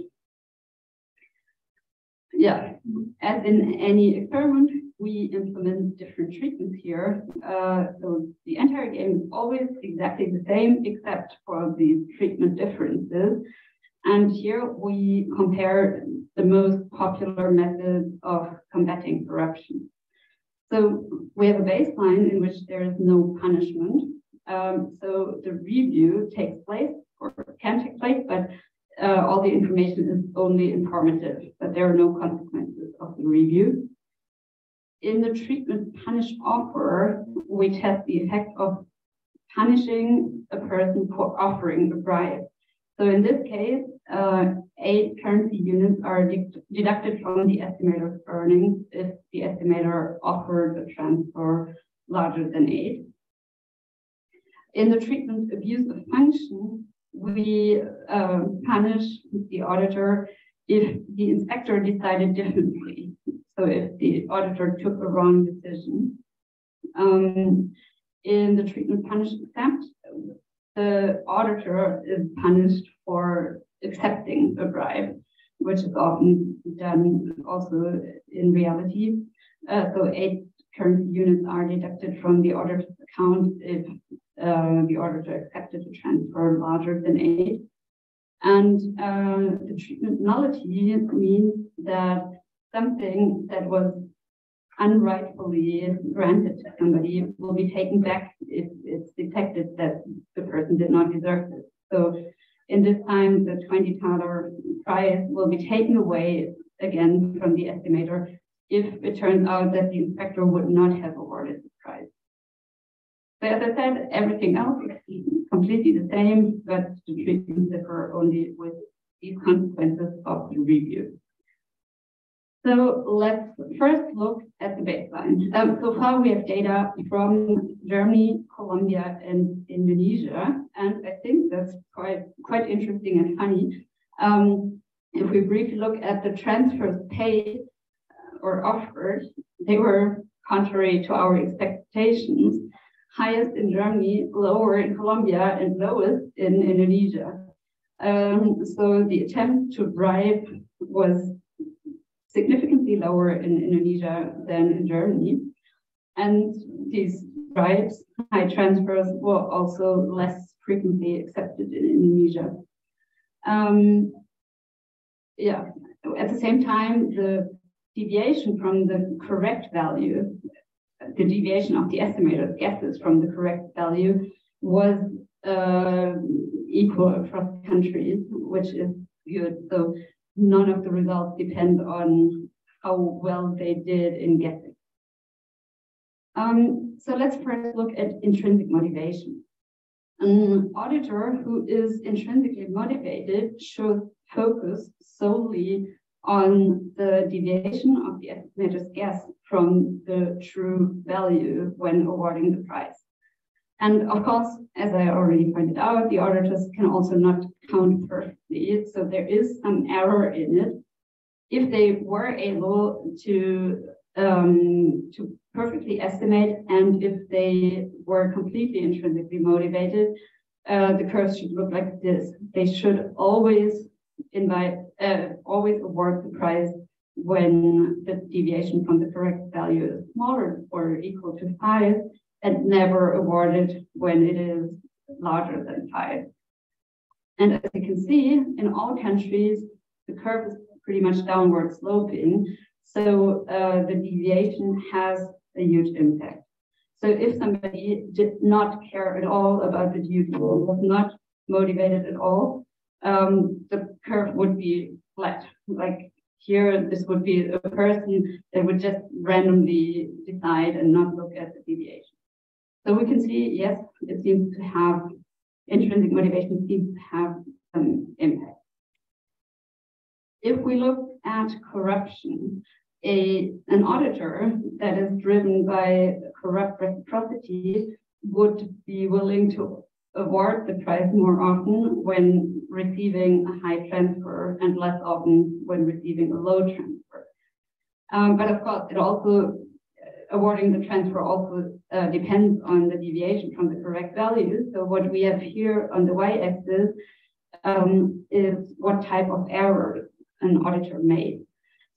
Yeah, as in any experiment, we implement different treatments here. So the entire game is always exactly the same, except for these treatment differences. And here we compare the most popular methods of combating corruption. So we have a baseline in which there is no punishment. So the review takes place, or can take place, but all the information is only informative, but there are no consequences of the review. In the treatment punish offer, we test the effect of punishing a person for offering a bribe. So in this case, 8 currency units are deducted from the estimator's earnings if the estimator offered a transfer larger than 8. In the treatment abuse of function, we punish the auditor if the inspector decided differently. So if the auditor took a wrong decision. In the treatment punish exempt, the auditor is punished for accepting a bribe, which is often done also in reality. So 8 currency units are deducted from the auditor's account if the auditor accepted a transfer larger than 8. And the treatment nullity means that something that was unrightfully granted to somebody will be taken back if it's detected that the person did not deserve it. So in this time, the $20 prize will be taken away again from the estimator if it turns out that the inspector would not have awarded the prize. So as I said, everything else is completely the same, but the treatments differ only with these consequences of the review. So let's first look at the baseline. So far we have data from Germany, Colombia, and Indonesia, and I think that's quite interesting and funny. If we briefly look at the transfers paid or offered, they were contrary to our expectations. Highest in Germany, lower in Colombia, and lowest in Indonesia. So the attempt to bribe was significantly lower in Indonesia than in Germany. And these bribes, high transfers, were also less frequently accepted in Indonesia. At the same time, the deviation from the correct value, the deviation of the estimator's guesses from the correct value was equal across countries, which is good. So none of the results depend on how well they did in guessing. So let's first look at intrinsic motivation. An auditor who is intrinsically motivated should focus solely on the deviation of the estimator's guess from the true value when awarding the prize. And of course, as I already pointed out, the auditors can also not count perfectly, so there is some error in it. If they were able to perfectly estimate, and if they were completely intrinsically motivated, the curves should look like this. They should always award the prize when the deviation from the correct value is smaller or equal to 5, and never awarded when it is larger than 5. And as you can see, in all countries, the curve is pretty much downward sloping. So the deviation has a huge impact. So if somebody did not care at all about the duty or was not motivated at all, the curve would be flat. Like here, this would be a person that would just randomly decide and not look at the deviation. So we can see, yes, it seems to have, intrinsic motivation seems to have some impact. If we look at corruption, an auditor that is driven by corrupt reciprocity would be willing to award the prize more often when receiving a high transfer and less often when receiving a low transfer. But of course, it also, awarding the transfer also depends on the deviation from the correct value. So what we have here on the y-axis is what type of error an auditor made.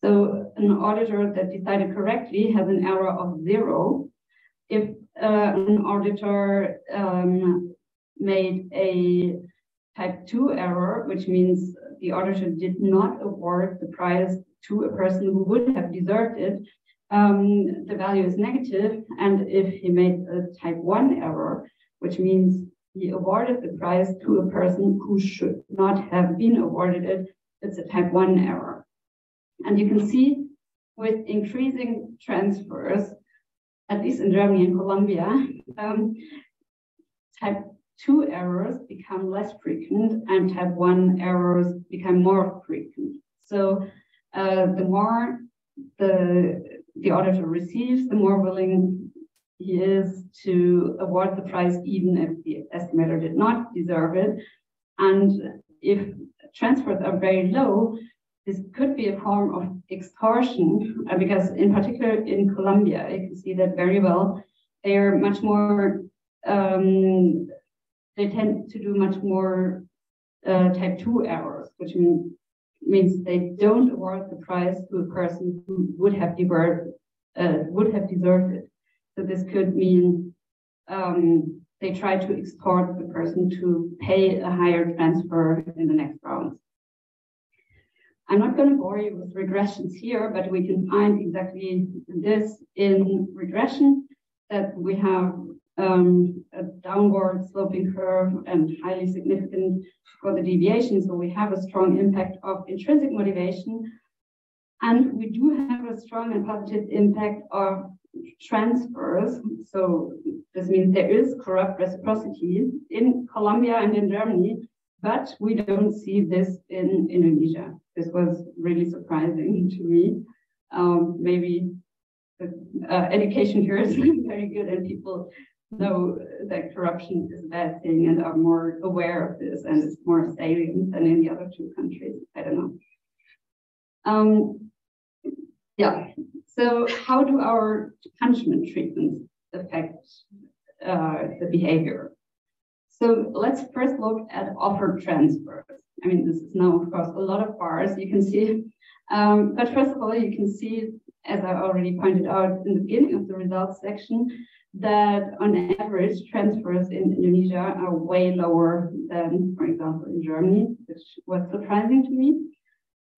So an auditor that decided correctly has an error of 0. If an auditor made a type 2 error, which means the auditor did not award the prize to a person who would have deserved it, the value is negative. And if he made a type 1 error, which means he awarded the prize to a person who should not have been awarded it, it's a type 1 error. And you can see with increasing transfers, at least in Germany and Colombia, type 2 errors become less frequent and type 1 errors become more frequent. So the more the auditor receives, the more willing he is to award the prize, even if the estimator did not deserve it. And if transfers are very low, this could be a form of extortion, because in particular in Colombia, you can see that very well. They are much more, they tend to do much more type 2 errors, which means they don't award the prize to a person who would have deserved it. So this could mean they try to extort the person to pay a higher transfer in the next round. I'm not going to bore you with regressions here, but we can find exactly this in regression, that we have a downward sloping curve and highly significant for the deviation. So we have a strong impact of intrinsic motivation. And we do have a strong and positive impact of transfers. So this means there is corrupt reciprocity in Colombia and in Germany, but we don't see this in Indonesia. This was really surprising to me. Maybe the education here is very good and people know that corruption is a bad thing and are more aware of this, and it's more salient than in the other two countries. I don't know. Yeah, so how do our punishment treatments affect the behavior? So let's first look at offered transfers. I mean, this is now, of course, a lot of bars you can see. But first of all, you can see, as I already pointed out in the beginning of the results section, that on average, transfers in Indonesia are way lower than, for example, in Germany, which was surprising to me.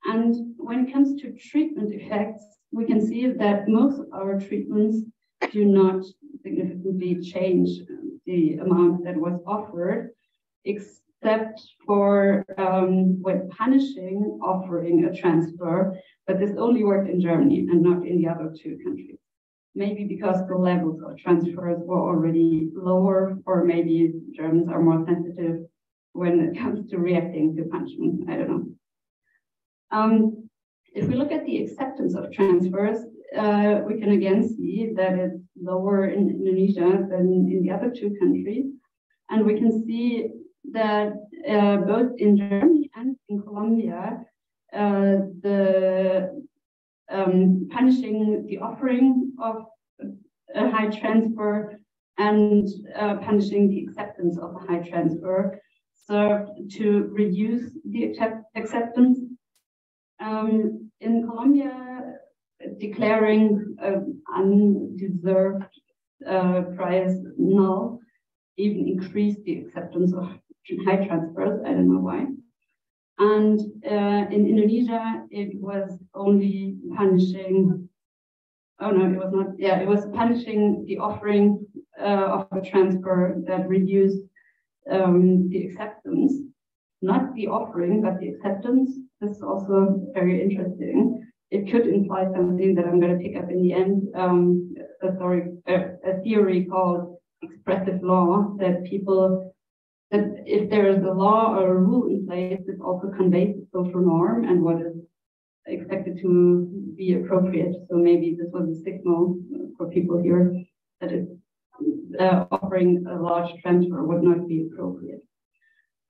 And when it comes to treatment effects, we can see that most of our treatments do not significantly change the amount that was offered, except for when punishing offering a transfer, but this only worked in Germany and not in the other two countries. Maybe because the levels of transfers were already lower, or maybe Germans are more sensitive when it comes to reacting to punishment. I don't know. If we look at the acceptance of transfers, we can again see that it's lower in Indonesia than in the other two countries. And we can see that both in Germany and in Colombia, the punishing the offering of a high transfer and punishing the acceptance of a high transfer served to reduce the acceptance. In Colombia, declaring undeserved prize null even increased the acceptance of high transfers. I don't know why. And in Indonesia, it was only punishing. Oh no, it was not. Yeah, it was punishing the offering of a transfer that reduced the acceptance, not the offering, but the acceptance. This is also very interesting. It could imply something that I'm going to pick up in the end. A theory called expressive law, that if there is a law or a rule in place, it also conveys the social norm and what is expected to be appropriate. So maybe this was a signal for people here that offering a large transfer would not be appropriate.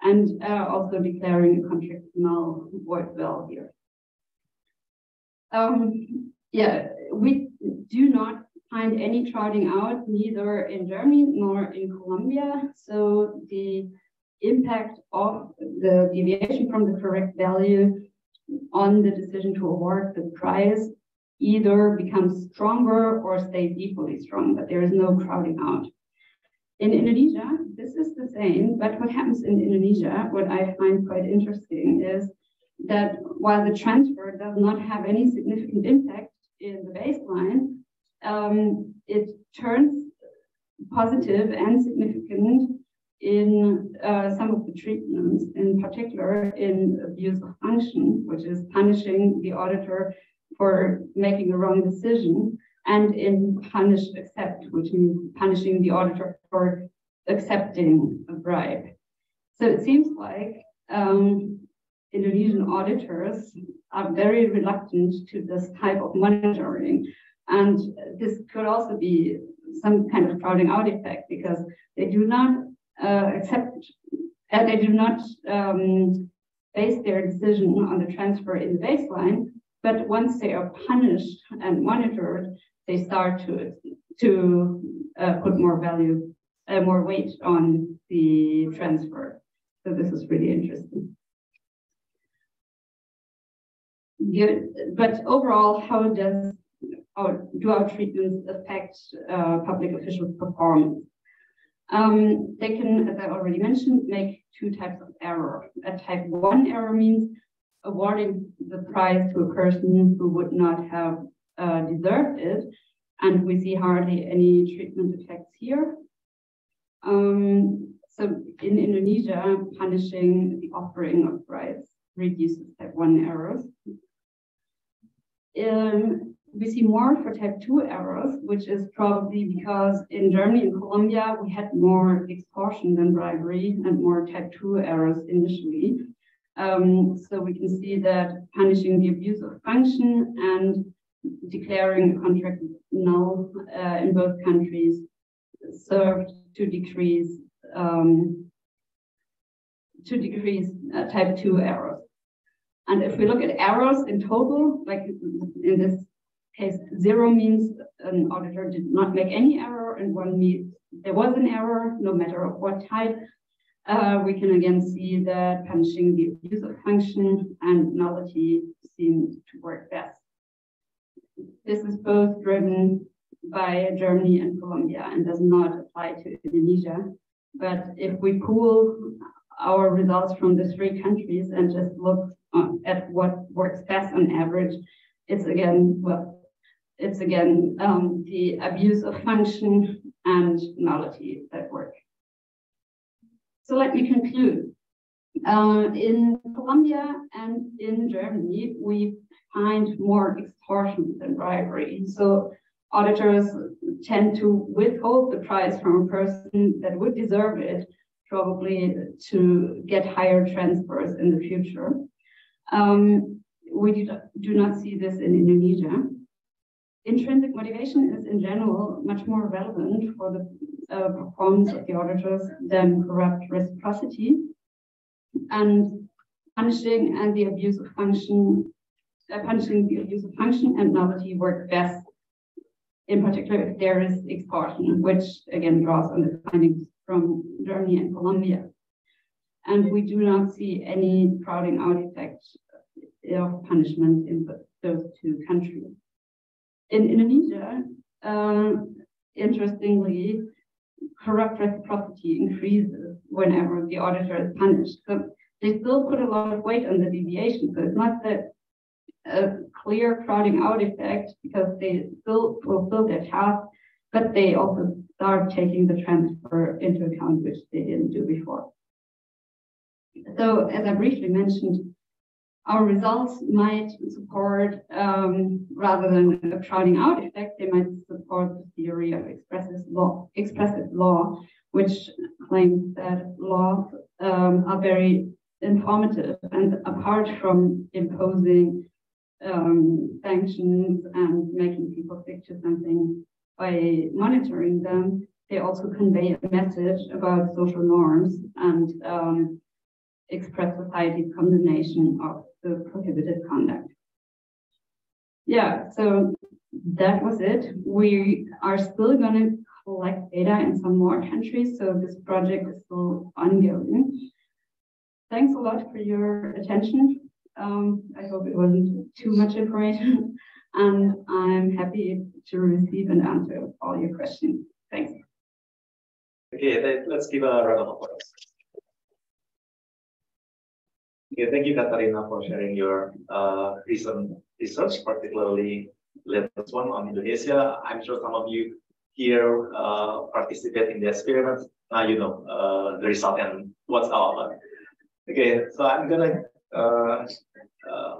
And also declaring a contract null worked well here. Yeah, we do not find any crowding out, neither in Germany nor in Colombia. So the impact of the deviation from the correct value on the decision to award the prize either becomes stronger or stays equally strong, but there is no crowding out. In Indonesia, this is the same, but what happens in Indonesia, what I find quite interesting is that while the transfer does not have any significant impact in the baseline, it turns positive and significant in some of the treatments, in particular in abuse of function, which is punishing the auditor for making a wrong decision, and in punish accept, which means punishing the auditor for accepting a bribe. So it seems like Indonesian auditors are very reluctant to this type of monitoring. And this could also be some kind of crowding out effect, because they do not they do not base their decision on the transfer in the baseline, but once they are punished and monitored, they start to put more weight on the transfer. So this is really interesting. But overall, how do our treatments affect public officials' performance? They can, as I already mentioned, make two types of error. A type 1 error means awarding the prize to a person who would not have deserved it, and we see hardly any treatment effects here. So in Indonesia, punishing the offering of prize reduces type 1 errors. We see more for type 2 errors, which is probably because in Germany and Colombia, we had more extortion than bribery and more type 2 errors initially. So we can see that punishing the abuse of function and declaring a contract null in both countries served to decrease type 2 errors. And if we look at errors in total, like in this case, 0 means an auditor did not make any error, and 1 means there was an error, no matter of what type. We can again see that punishing the abuse of function and nullity seems to work best. This is both driven by Germany and Colombia and does not apply to Indonesia. But if we pool our results from the 3 countries and just look at what works best on average, it's again, the abuse of function and nullity that work. So let me conclude. In Colombia and in Germany, we find more extortion than bribery. So auditors tend to withhold the prize from a person that would deserve it, probably to get higher transfers in the future. We do not see this in Indonesia. Intrinsic motivation is in general much more relevant for the performance of the auditors than corrupt reciprocity. And punishing the abuse of function and nullity work best, in particular if there is extortion, which again draws on the findings from Germany and Colombia. And we do not see any crowding out effect of punishment in those 2 countries. In Indonesia, interestingly, corrupt reciprocity increases whenever the auditor is punished. So they still put a lot of weight on the deviation. So it's not that a clear crowding out effect because they still fulfill their task, but they also start taking the transfer into account, which they didn't do before. So as I briefly mentioned, our results might support, rather than a crowding out effect, they might support the theory of expressive law, which claims that laws are very informative, and apart from imposing sanctions and making people stick to something by monitoring them, they also convey a message about social norms and express society's condemnation of the prohibited conduct. Yeah, so that was it. We are still going to collect data in some more countries, so this project is still ongoing. Thanks a lot for your attention. I hope it wasn't too much information, and I'm happy to receive and answer all your questions. Thanks. Okay, let's give a round of applause. Okay, thank you, Katharina, for sharing your recent research, particularly latest one on Indonesia. I'm sure some of you here participate in the experiment. Now you know the result and what's all about. Okay, so I'm gonna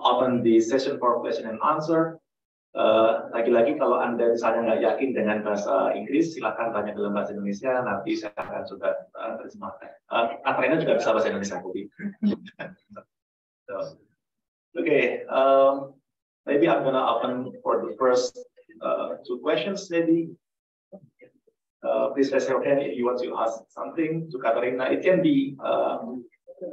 open the session for question and answer. Lagi-lagi kalau Anda misalnya nggak yakin dengan bahasa Inggris, silakan tanya dalam bahasa Indonesia. Nanti saya akan coba terjemahkan. Katharina juga bisa bahasa Indonesia, Budi. So, okay, maybe I'm gonna open for the first two questions. Maybe please raise your hand if you want to ask something to Katharina. It can be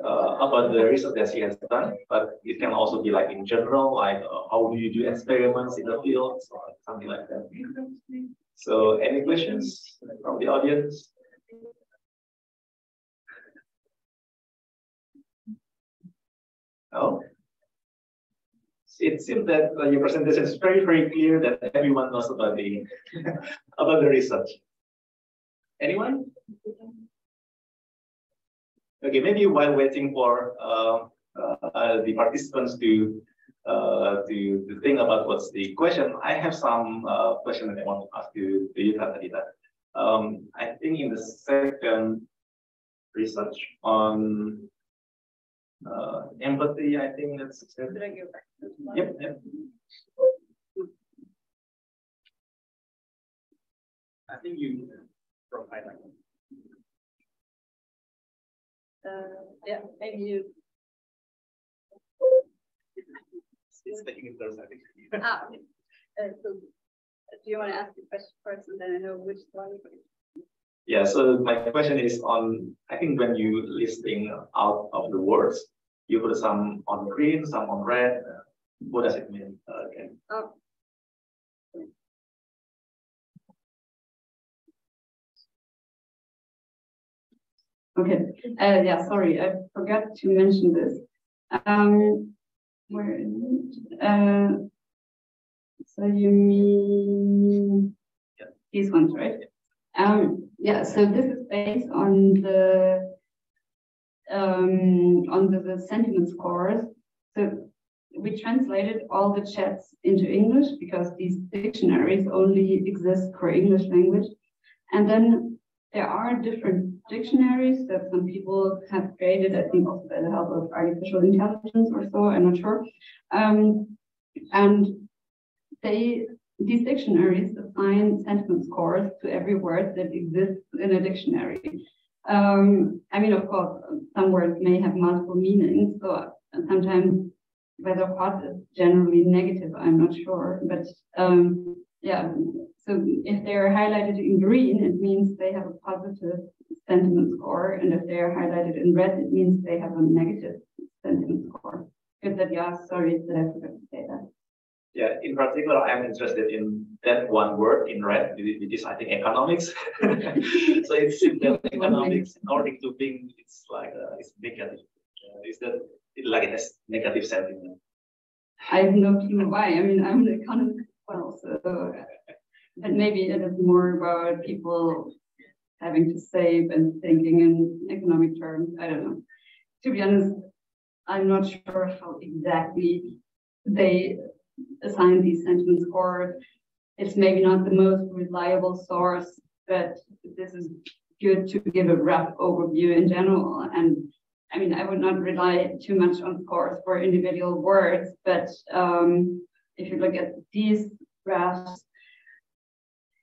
about the research that she has done, but it can also be like in general, like how do you do experiments in the field or something like that. So, any questions from the audience? No? It seems that your presentation is very, very clear that everyone knows about the about the research. Anyone? Okay, maybe while waiting for the participants to think about what's the question, I have some question that I want to ask you, Katharina. I think in the second research on empathy, I think that's yep. I think you provide like yeah, maybe you. It's taking it first, I think. Okay. So, do you want to ask the question first, and then I know which one? Yeah. So my question is on. I think when you listing out of the words, you put some on green, some on red. What does it mean? Okay. Oh. Okay. Yeah, sorry, I forgot to mention this. Where is it? So you mean these ones, right? Yeah. So this is based on the sentiment scores. So we translated all the chats into English because these dictionaries only exist for English language, and then there are different dictionaries that some people have created, I think also by the help of artificial intelligence or so, I'm not sure. And these dictionaries assign sentiment scores to every word that exists in a dictionary. I mean, of course, some words may have multiple meanings, so sometimes whether hot is generally negative, I'm not sure, but yeah. So if they're highlighted in green, it means they have a positive sentiment score, and if they're highlighted in red, it means they have a negative sentiment score. Good that you asked. Sorry that I forgot to say that. Yeah, in particular, I'm interested in that one word in red, which is I think economics. So it seems that economics, according to Bing, it's like it's negative. Is that it like it has negative sentiment? I have no clue why. I mean, I'm an economist as well, so. But maybe it is more about people having to save and thinking in economic terms. I don't know. To be honest, I'm not sure how exactly they assign these sentiment scores. It's maybe not the most reliable source, but this is good to give a rough overview in general. And I mean, I would not rely too much on scores for individual words, but if you look at these graphs,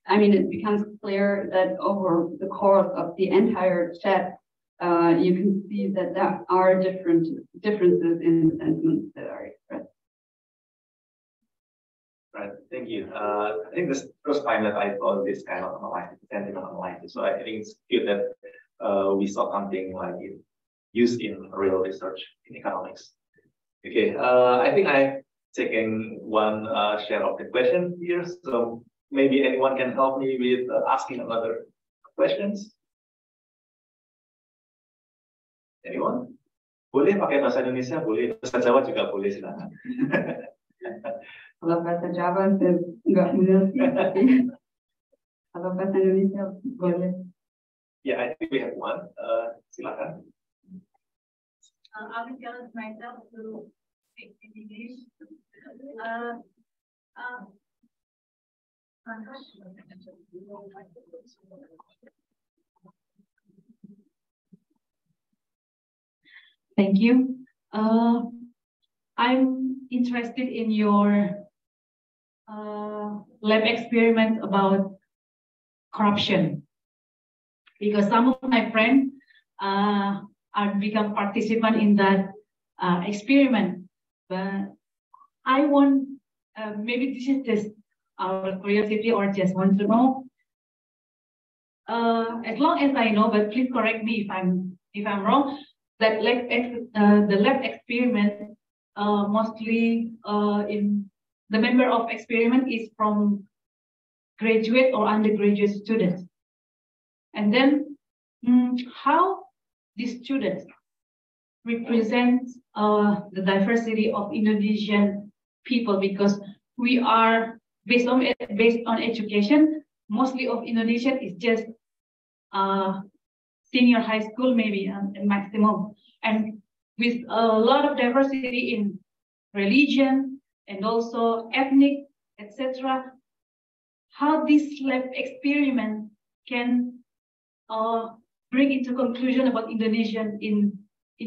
I mean, it becomes clear that over the course of the entire chat, you can see that there are differences in the sentiments that are expressed. Right, thank you. I think this is the first time that I saw this kind of analysis, sentiment analysis. So I think it's good that we saw something like it used in real research in economics. Okay, I think I've taken one share of the question here. So maybe anyone can help me with asking another questions. Anyone? Boleh pakai bahasa Indonesia, boleh bahasa Jawa juga boleh, silakan. Kalau bahasa Jawa saya nggak mengerti, tapi kalau bahasa Indonesia boleh. Yeah, I think we have one. Silakan. I will challenge myself to speak in English. Thank you. I'm interested in your lab experiment about corruption, because some of my friends are become participant in that experiment. But I want, maybe this is just our curiosity or just want to know. As long as I know, but please correct me if I'm wrong. That the lab experiment mostly in the member of experiment is from graduate or undergraduate students, and then how these students represent the diversity of Indonesian people, because we are based on education. Mostly of Indonesian is just senior high school, maybe maximum, and with a lot of diversity in religion and also ethnic, etc. How this lab experiment can bring into conclusion about Indonesian in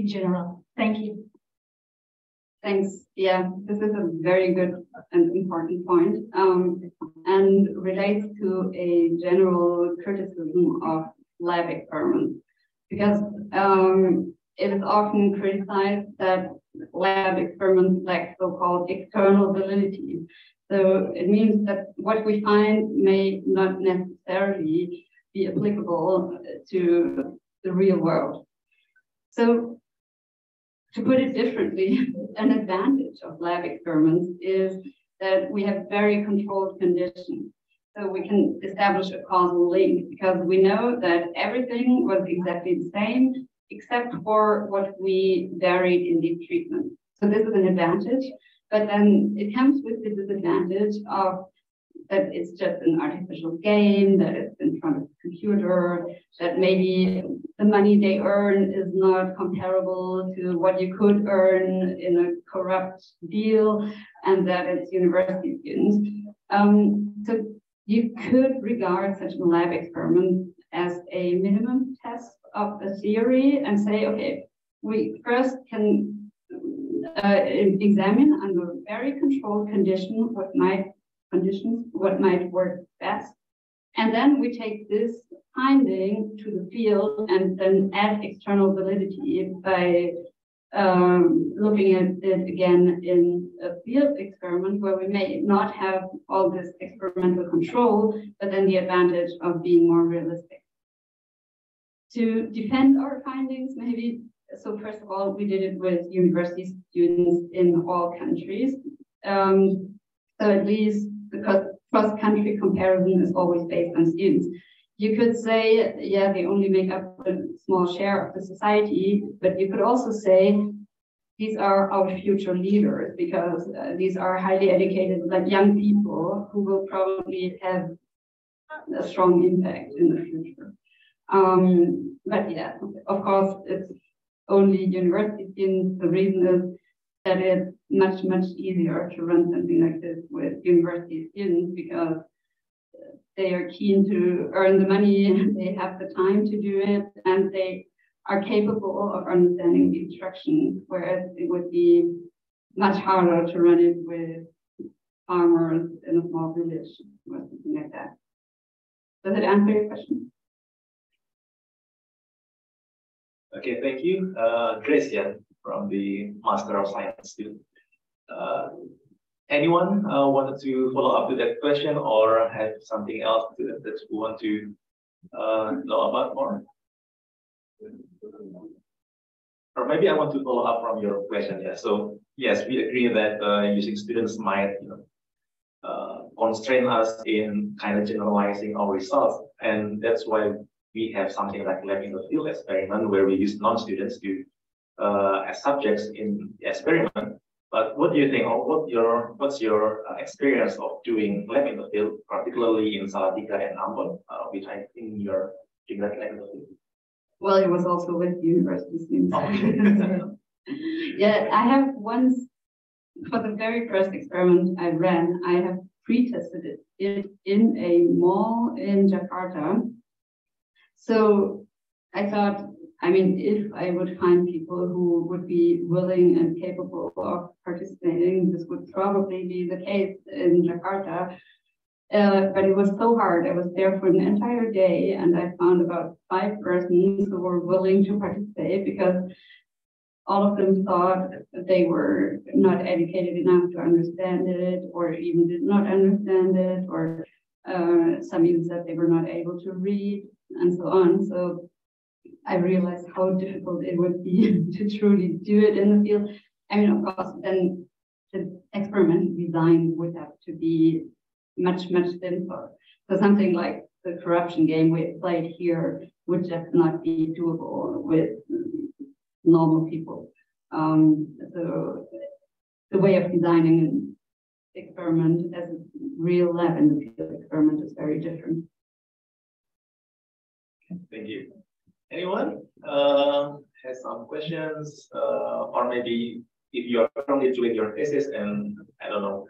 general. Thank you. Thanks. Yeah, this is a very good and important point, and relates to a general criticism of lab experiments, because it is often criticized that lab experiments lack so-called external validity. So it means that what we find may not necessarily be applicable to the real world. So to put it differently, an advantage of lab experiments is that we have very controlled conditions. So we can establish a causal link, because we know that everything was exactly the same, except for what we varied in these treatments. So this is an advantage, but then it comes with the disadvantage of that it's just an artificial game, that it's in front of the computer, that maybe the money they earn is not comparable to what you could earn in a corrupt deal, and that it's university students. So you could regard such a lab experiment as a minimum test of a theory and say, okay, we first can examine under very controlled conditions what might work best. And then we take this finding to the field and then add external validity by looking at it again in a field experiment where we may not have all this experimental control, but then the advantage of being more realistic. To defend our findings, maybe, so first of all, we did it with university students in all countries. So at least because cross-country comparison is always based on students. You could say, yeah, they only make up a small share of the society, but you could also say these are our future leaders, because these are highly educated, like young people who will probably have a strong impact in the future. But yeah, of course, it's only university students. The reason is that it's much, much easier to run something like this with university students because they are keen to earn the money, they have the time to do it, and they are capable of understanding the instruction, whereas it would be much harder to run it with farmers in a small village or something like that. Does it answer your question? Okay, thank you. Gracia from the Master of Science student. Anyone wanted to follow up to that question or have something else that you want to know about more? Or maybe I want to follow up from your question. Yeah. So yes, we agree that using students might constrain us in kind of generalizing our results, and that's why we have something like lab in the field experiment where we use non-students to as subjects in the experiment. But what do you think, or what's your experience of doing lab in the field, particularly in Salatiga and Ambon, which I think you're doing that lab in the field? Well, it was also with university students. Oh. Yeah, I have once, for the very first experiment I ran, I have pre-tested it in a mall in Jakarta. So I thought, I mean, if I would find people who would be willing and capable of participating, this would probably be the case in Jakarta. But it was so hard. I was there for an entire day and I found about 5 persons who were willing to participate because all of them thought that they were not educated enough to understand it, or even did not understand it, or some even said they were not able to read, and so on. So I realized how difficult it would be to truly do it in the field. I mean, of course, then the experimental design would have to be much, much simpler. So something like the corruption game we played here would just not be doable with normal people. So the way of designing an experiment as a real lab in the field experiment is very different. Thank you. Anyone has some questions, or maybe if you are currently doing your thesis and I don't know,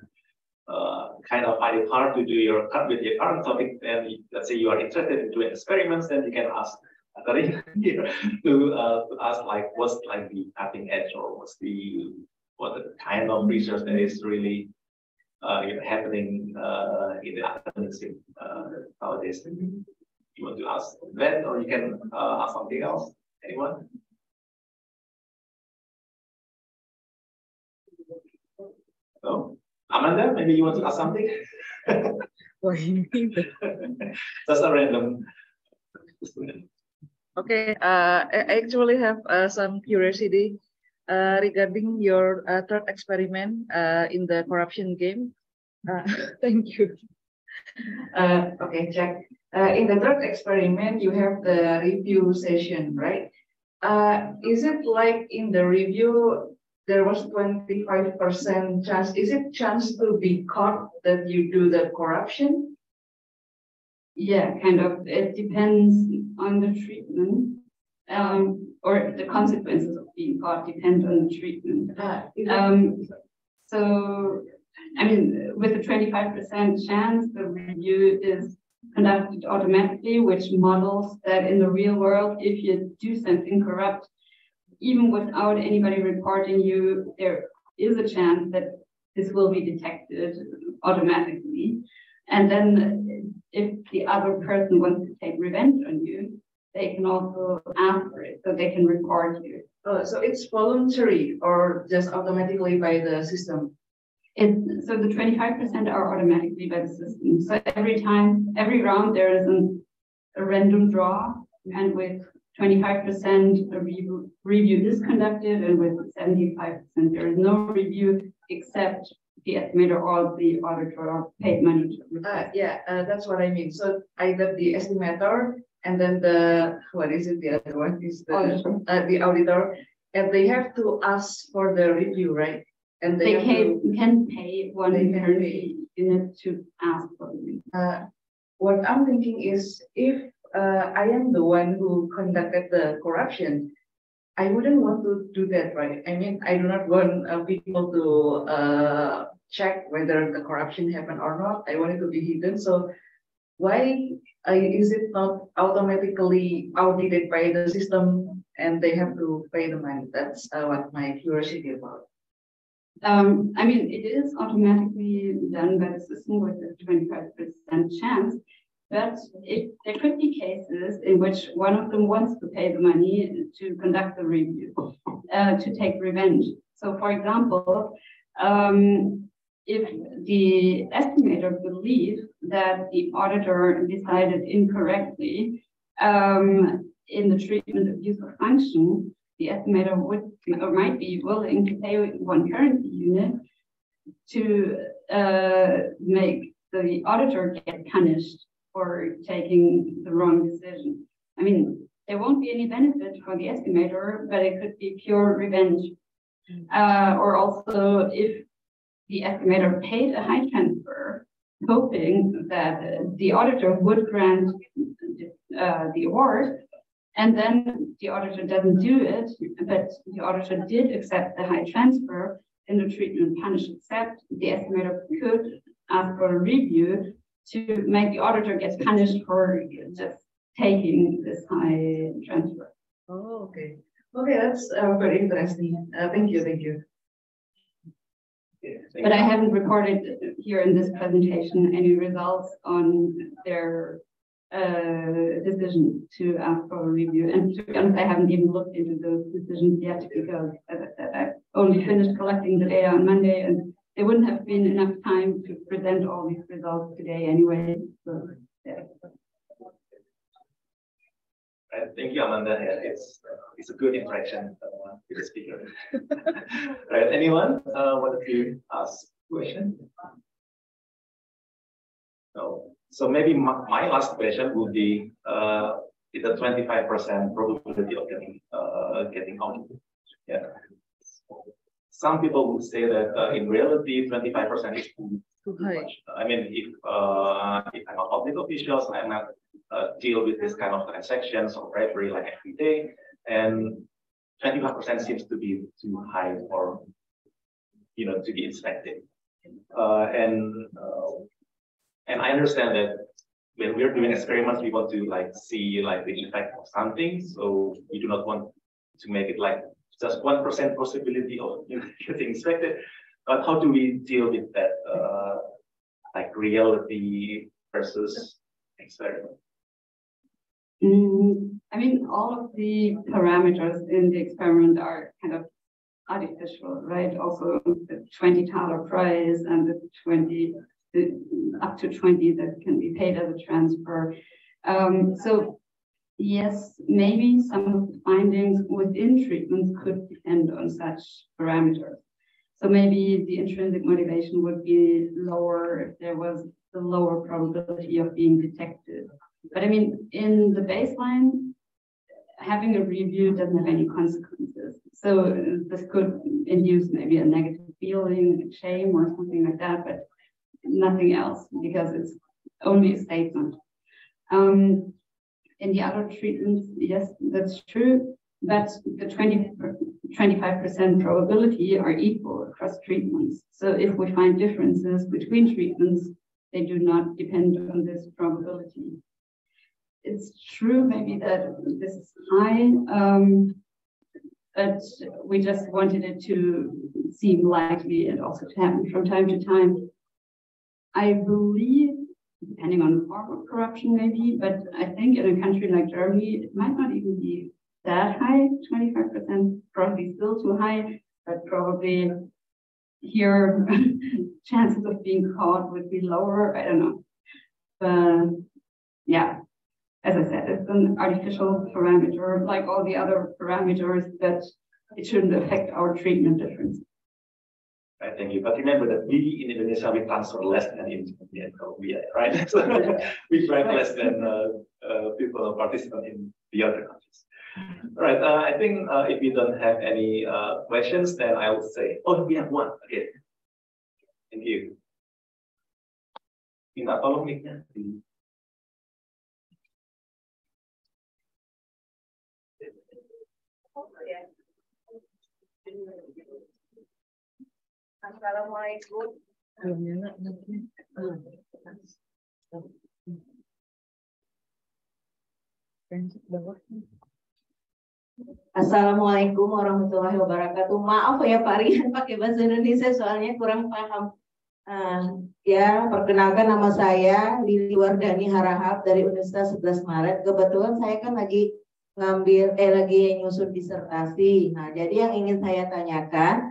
kind of find it hard to do your with your current topic, then let's say you are interested in doing experiments, then you can ask Katharina here to ask like what's like the cutting edge, or what the kind of research that is really happening in the academic scene nowadays. You want to ask that, or you can ask something else? Anyone? No? Amanda, maybe you want to ask something? Just a random. Okay, I actually have some curiosity regarding your third experiment in the corruption game. Thank you. Okay, Jack. In the third experiment, you have the review session, right? Is it like in the review, there was 25% chance? Is it chance to be caught that you do the corruption? Yeah, kind of. It depends on the treatment, or the consequences of being caught depend on the treatment. So, I mean, with a 25% chance, the review is conducted automatically, which models that in the real world, if you do something corrupt, even without anybody reporting you, there is a chance that this will be detected automatically. And then if the other person wants to take revenge on you, they can also ask for it, so they can report you. So it's voluntary or just automatically by the system? So the 25% are automatically by the system. So every round there is a random draw, and with 25% a review is conducted, and with 75% there is no review except the estimator or the auditor paid money to that's what I mean. So either the estimator and then the other one is the auditor, and they have to ask for the review, right? And they can pay one currency unit to ask for the review. What I'm thinking is, if I am the one who conducted the corruption, I wouldn't want to do that, right? I mean, I do not want people to check whether the corruption happened or not. I want it to be hidden. So why is it not automatically audited by the system and they have to pay the money? That's what my curiosity about. I mean, it is automatically done by the system with a 25% chance, but there could be cases in which one of them wants to pay the money to conduct the review, to take revenge. So, for example, if the estimator believes that the auditor decided incorrectly in the treatment of use of function, the estimator would or might be willing to pay one currency unit to make the auditor get punished for taking the wrong decision. I mean, there won't be any benefit for the estimator, but it could be pure revenge. Or also, if the estimator paid a high transfer, hoping that the auditor would grant the award, and then the auditor doesn't do it, but the auditor did accept the high transfer, in the treatment punish accept, the estimator could ask for a review to make the auditor get punished for just taking this high transfer. Oh, okay. Okay, that's very interesting. Thank you, thank you. But I haven't recorded here in this presentation any results on their decision to ask for a review. And to be honest, I haven't even looked into those decisions yet because, as I said, I only finished collecting the data on Monday, and there wouldn't have been enough time to present all these results today anyway. So, yeah. Thank you, Amanda. It's a good interaction with the speaker. Right, anyone wanted to ask a question? No. So maybe my last question would be is a 25% probability of getting audited. Yeah. Some people would say that in reality, 25% is too much. I mean, if I'm a public official, I'm not deal with this kind of transactions or bribery like every day, and 25% seems to be too high for to be inspected. And I understand that when we're doing experiments, we want to see the effect of something. So we do not want to make it like just 1% possibility of getting inspected. But how do we deal with that, reality versus experiment? I mean, all of the parameters in the experiment are kind of artificial, right? Also, the $20 prize and up to 20 that can be paid as a transfer. So yes, maybe some of the findings within treatments could depend on such parameters. So maybe the intrinsic motivation would be lower if there was the lower probability of being detected. But I mean, in the baseline, having a review doesn't have any consequences. So this could induce maybe a negative feeling, shame or something like that, but nothing else because it's only a statement. In the other treatments, yes, that's true, but the 25% probability are equal across treatments. So if we find differences between treatments, they do not depend on this probability. It's true maybe that this is high, but we just wanted it to seem likely and also to happen from time to time. I believe, depending on the form of corruption maybe, but I think in a country like Germany, it might not even be that high, 25%, probably still too high, but probably here chances of being caught would be lower, I don't know. But yeah. As I said, it's an artificial parameter, like all the other parameters, that it shouldn't affect our treatment difference. Right, thank you. But remember that we in Indonesia, we transfer less than in Colombia, right? So we track less than people or participants in the other countries. All right, I think if we don't have any questions, then I will say, oh, we have one. Okay. Thank you. Minta tolong mic-nya. Assalamualaikum. Assalamualaikum warahmatullahi wabarakatuh. Maaf ya Pak Rian pakai bahasa Indonesia soalnya kurang paham. Ya, perkenalkan nama saya Lili Wardani Harahap dari Universitas 11 Maret. Kebetulan saya kan lagi lagi nyusun disertasi. Nah, jadi yang ingin saya tanyakan,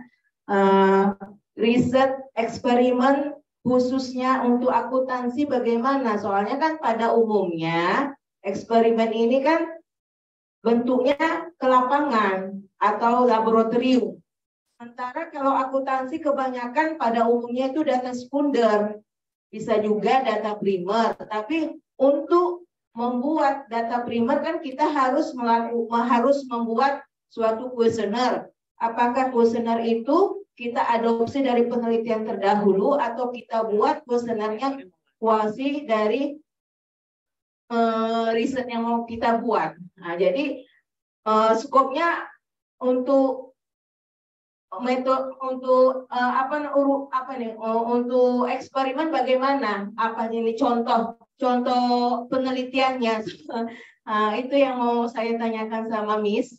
riset eksperimen khususnya untuk akuntansi bagaimana? Soalnya kan pada umumnya eksperimen ini kan bentuknya ke lapangan atau laboratorium. Sementara kalau akuntansi kebanyakan pada umumnya itu data sekunder, bisa juga data primer. Tapi untuk membuat data primer kan kita harus membuat suatu kuesioner. Apakah kuesioner itu kita adopsi dari penelitian terdahulu atau kita buat kuesionernya kuasi dari riset yang mau kita buat. Nah, jadi skopnya untuk metode untuk untuk eksperimen bagaimana? Apa ini contoh penelitiannya? Itu yang mau saya tanyakan sama Miss.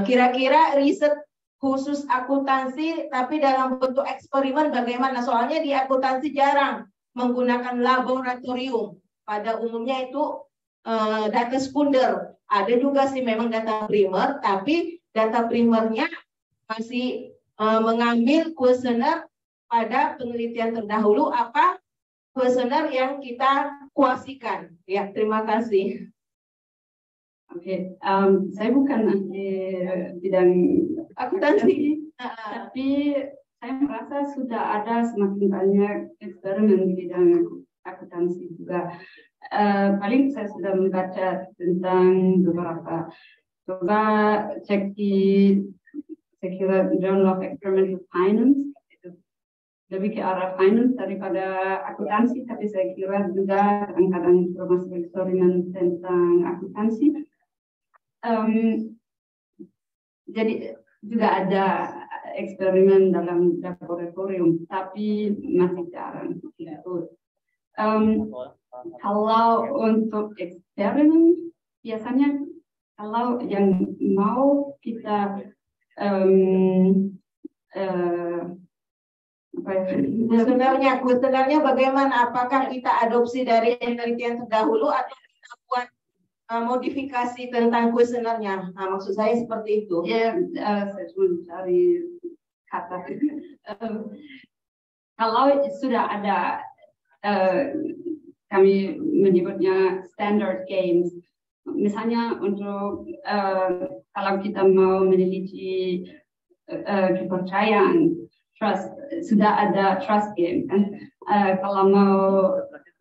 Kira-kira riset khusus akuntansi tapi dalam bentuk eksperimen bagaimana? Soalnya di akuntansi jarang menggunakan laboratorium. Pada umumnya itu data sekunder. Ada juga sih memang data primer, tapi data primernya masih mengambil kuesioner pada penelitian terdahulu apa kuesioner yang kita kuasikan. Ya, terima kasih. Oke, saya bukan ahli bidang akuntansi, tapi saya merasa sudah ada semakin banyak eksperimen di bidang akuntansi juga. Paling saya sudah membaca tentang beberapa. Coba cek di saya kira Journal of Experimental Finance, itu lebih ke arah finance daripada akuntansi, tapi saya kira juga kadang-kadang termasuk eksperimen tentang akuntansi. Jadi juga ada eksperimen dalam laboratorium, tapi masih jarang. Kalau untuk eksperimen, biasanya kalau yang mau kita kuesionernya bagaimana? Apakah kita adopsi dari penelitian terdahulu atau kita buat modifikasi tentang kuesionernya? Nah, maksud saya seperti itu. Ya, saya cuma mencari kata. Kalau sudah ada, kami menyebutnya standard games. Misalnya untuk kalau kita mau meneliti kepercayaan, trust, sudah ada trust game kan. Kalau mau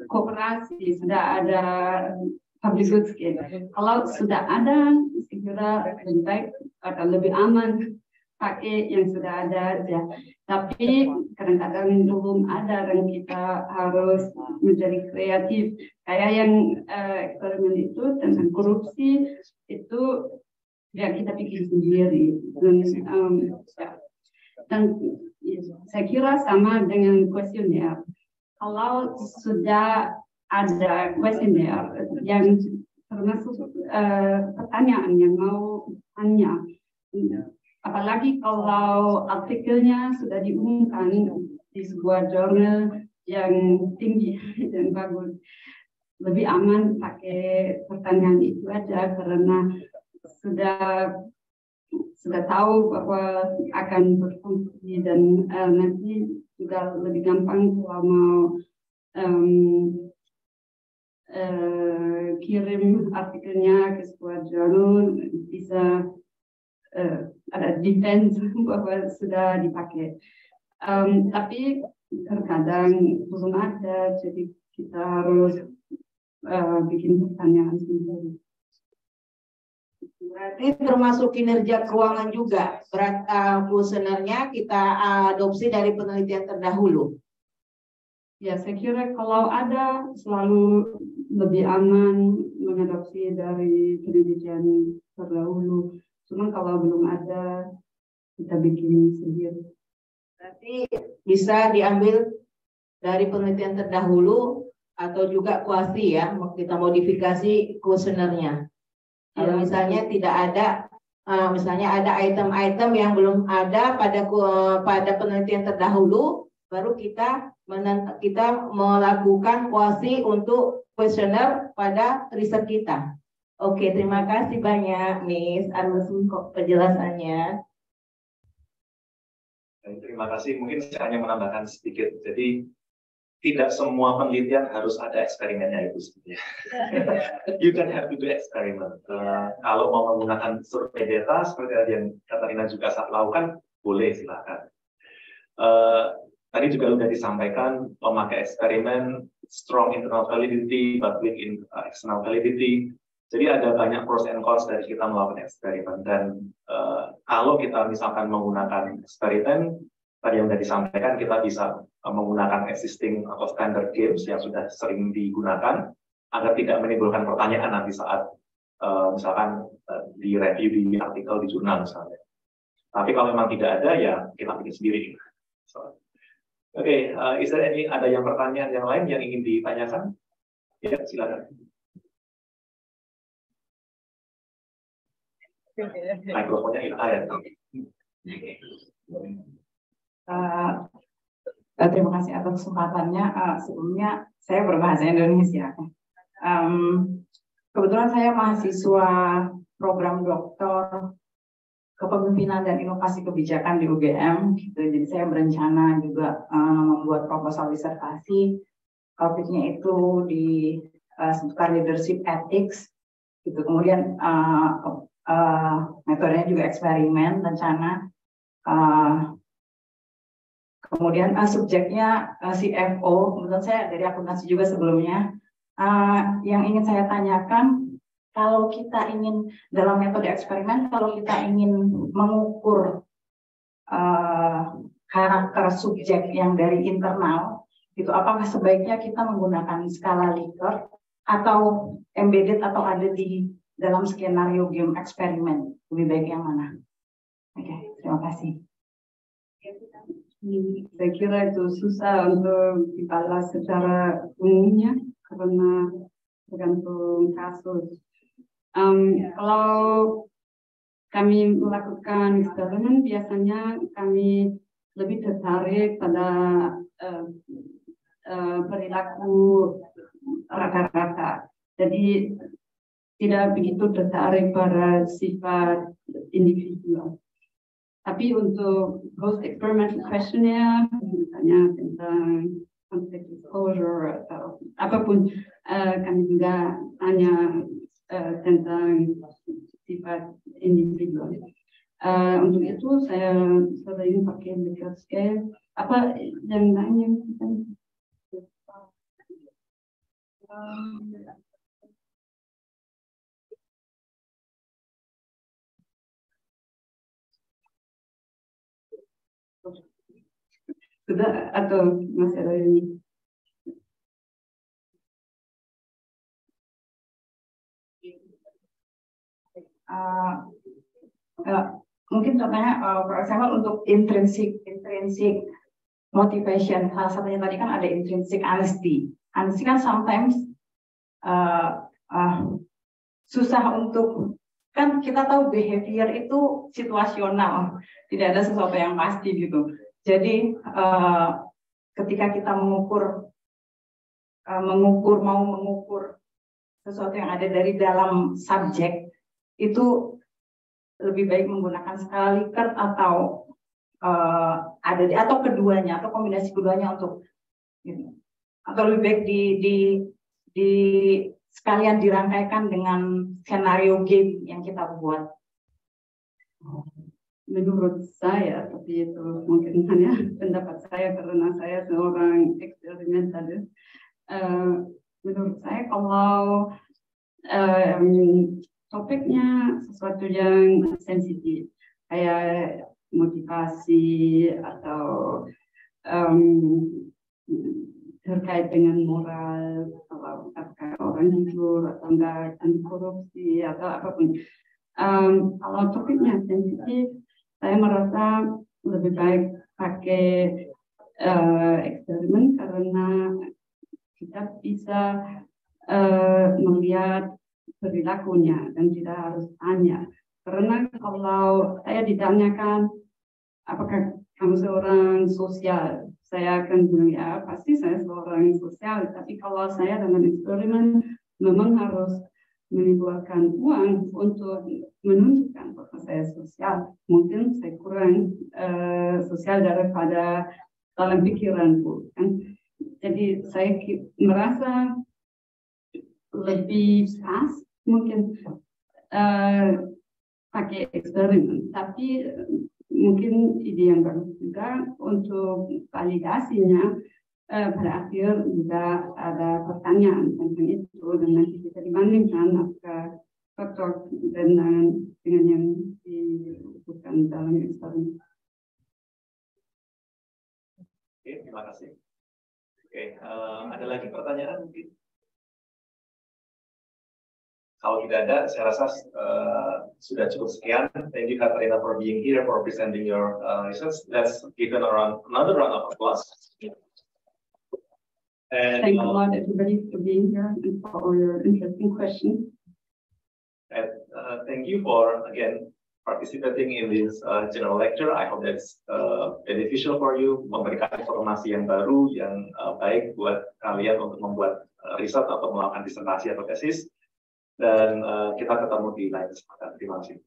kooperasi sudah ada public goods game. Kalau sudah ada, saya kira lebih baik atau lebih aman pakai yang sudah ada aja. Tapi kadang-kadang belum ada dan kita harus menjadi kreatif. Kayak yang eksperimen itu tentang korupsi itu ya kita bikin sendiri. Dan saya kira sama dengan kuesioner. Kalau sudah ada kuesioner yang termasuk pertanyaan yang mau tanya, apalagi kalau artikelnya sudah diumumkan di sebuah jurnal yang tinggi dan bagus, lebih aman pakai pertanyaan itu aja karena sudah tahu bahwa akan berfungsi dan nanti juga lebih gampang kalau mau kirim artikelnya ke sebuah jurnal bisa ada defense bahwa sudah dipakai. Tapi terkadang belum ada, jadi kita harus bikin pertanyaan sendiri. Berarti termasuk kinerja keuangan juga. Kuesionernya kita adopsi dari penelitian terdahulu. Ya, saya kira kalau ada selalu lebih aman mengadopsi dari penelitian terdahulu. Cuma kalau belum ada, kita bikin sendiri. Berarti bisa diambil dari penelitian terdahulu atau juga kuasi ya, kita modifikasi kuesionernya. Kalau misalnya tidak ada, misalnya ada item-item yang belum ada pada penelitian terdahulu, baru kita melakukan kuasi untuk kuesioner pada riset kita. Oke, terima kasih banyak, Miss Arlesun kok penjelasannya. Terima kasih. Mungkin saya hanya menambahkan sedikit. Jadi tidak semua penelitian harus ada eksperimennya itu sebenarnya. You don't have to do experiment. Kalau mau menggunakan survei data seperti yang Katharina juga lakukan, boleh silakan. Tadi juga sudah disampaikan memakai eksperimen, strong internal validity, but weak in external validity. Jadi ada banyak pros and cons dari kita melakukan eksperimen. Dan kalau kita misalkan menggunakan eksperimen, tadi yang sudah disampaikan, kita bisa menggunakan existing atau standard games yang sudah sering digunakan agar tidak menimbulkan pertanyaan nanti saat misalkan di review di artikel di jurnal misalnya. Tapi kalau memang tidak ada, ya kita bikin sendiri. Oke, ada yang pertanyaan yang lain yang ingin ditanyakan? Ya, silakan. Mikrofonnya hilang. Terima kasih atas kesempatannya. Sebelumnya saya berbahasa Indonesia. Kebetulan saya mahasiswa program Doktor Kepemimpinan dan Inovasi Kebijakan di UGM. Gitu. Jadi saya berencana juga membuat proposal disertasi. Topiknya itu disebutkan leadership ethics. Gitu. Kemudian metodenya juga eksperimen rencana. Kemudian subjeknya CFO, kebetulan saya dari akuntansi juga sebelumnya. Yang ingin saya tanyakan, kalau kita ingin dalam metode eksperimen, kalau kita ingin mengukur karakter subjek yang dari internal, itu apakah sebaiknya kita menggunakan skala Likert atau embedded atau ada di dalam skenario game eksperimen? Lebih baik yang mana? Oke, terima kasih. Saya kira itu susah untuk dibalas secara umumnya karena tergantung kasus. Kalau kami melakukan eksperimen, biasanya kami lebih tertarik pada perilaku rata-rata. Jadi tidak begitu tertarik pada sifat individual. Tapi untuk post experimental questionnaire, misalnya tentang conflict exposure atau apapun, kami juga tanya tentang sifat individual. Untuk itu saya sering pakai Likert scale. Apa yang lain? Sudah atau masih ada ini? Mungkin contohnya, for example, untuk intrinsic motivation, salah satunya tadi kan ada intrinsic honesty. Honesty kan sometimes susah untuk, kan kita tahu behavior itu situasional, tidak ada sesuatu yang pasti gitu. Jadi ketika kita mengukur sesuatu yang ada dari dalam subjek, itu lebih baik menggunakan skala Likert atau atau keduanya atau kombinasi keduanya untuk gitu. Atau lebih baik di sekalian dirangkaikan dengan skenario game yang kita buat. Menurut saya, tapi itu mungkin hanya pendapat saya karena saya seorang eksperimentalis. Menurut saya kalau topiknya sesuatu yang sensitif, kayak motivasi atau terkait dengan moral, kalau apakah orang jujur atau enggak, anti korupsi atau apapun. Kalau topiknya sensitif, saya merasa lebih baik pakai eksperimen karena kita bisa melihat perilakunya dan tidak harus tanya. Karena kalau saya ditanyakan apakah kamu seorang sosial, saya akan bilang ya pasti saya seorang sosial. Tapi kalau saya dengan eksperimen memang harus menimbulkan uang untuk menunjukkan bahwa saya sosial. Mungkin saya kurang sosial daripada dalam pikiranku. Kan? Jadi saya merasa lebih pas mungkin pakai eksperimen. Tapi mungkin ide yang bagus juga untuk validasinya. Pada akhir juga ada pertanyaan tentang itu dan nanti bisa dibandingkan apakah cocok dengan yang dilakukan dalam eksperimen. Oke, terima kasih. Oke, ada lagi pertanyaan mungkin? Kalau tidak ada, saya rasa sudah cukup sekian. Thank you, Katharina, for being here, for presenting your research. Let's give another round of applause. And, thank a lot, everybody, for being here and for all your interesting questions. And thank you for, again, participating in this general lecture. I hope that's beneficial for you, memberikan informasi yang baru, yang baik buat kalian untuk membuat riset atau melakukan disertasi atau tesis. Dan kita ketemu di lain kesempatan. Terima kasih.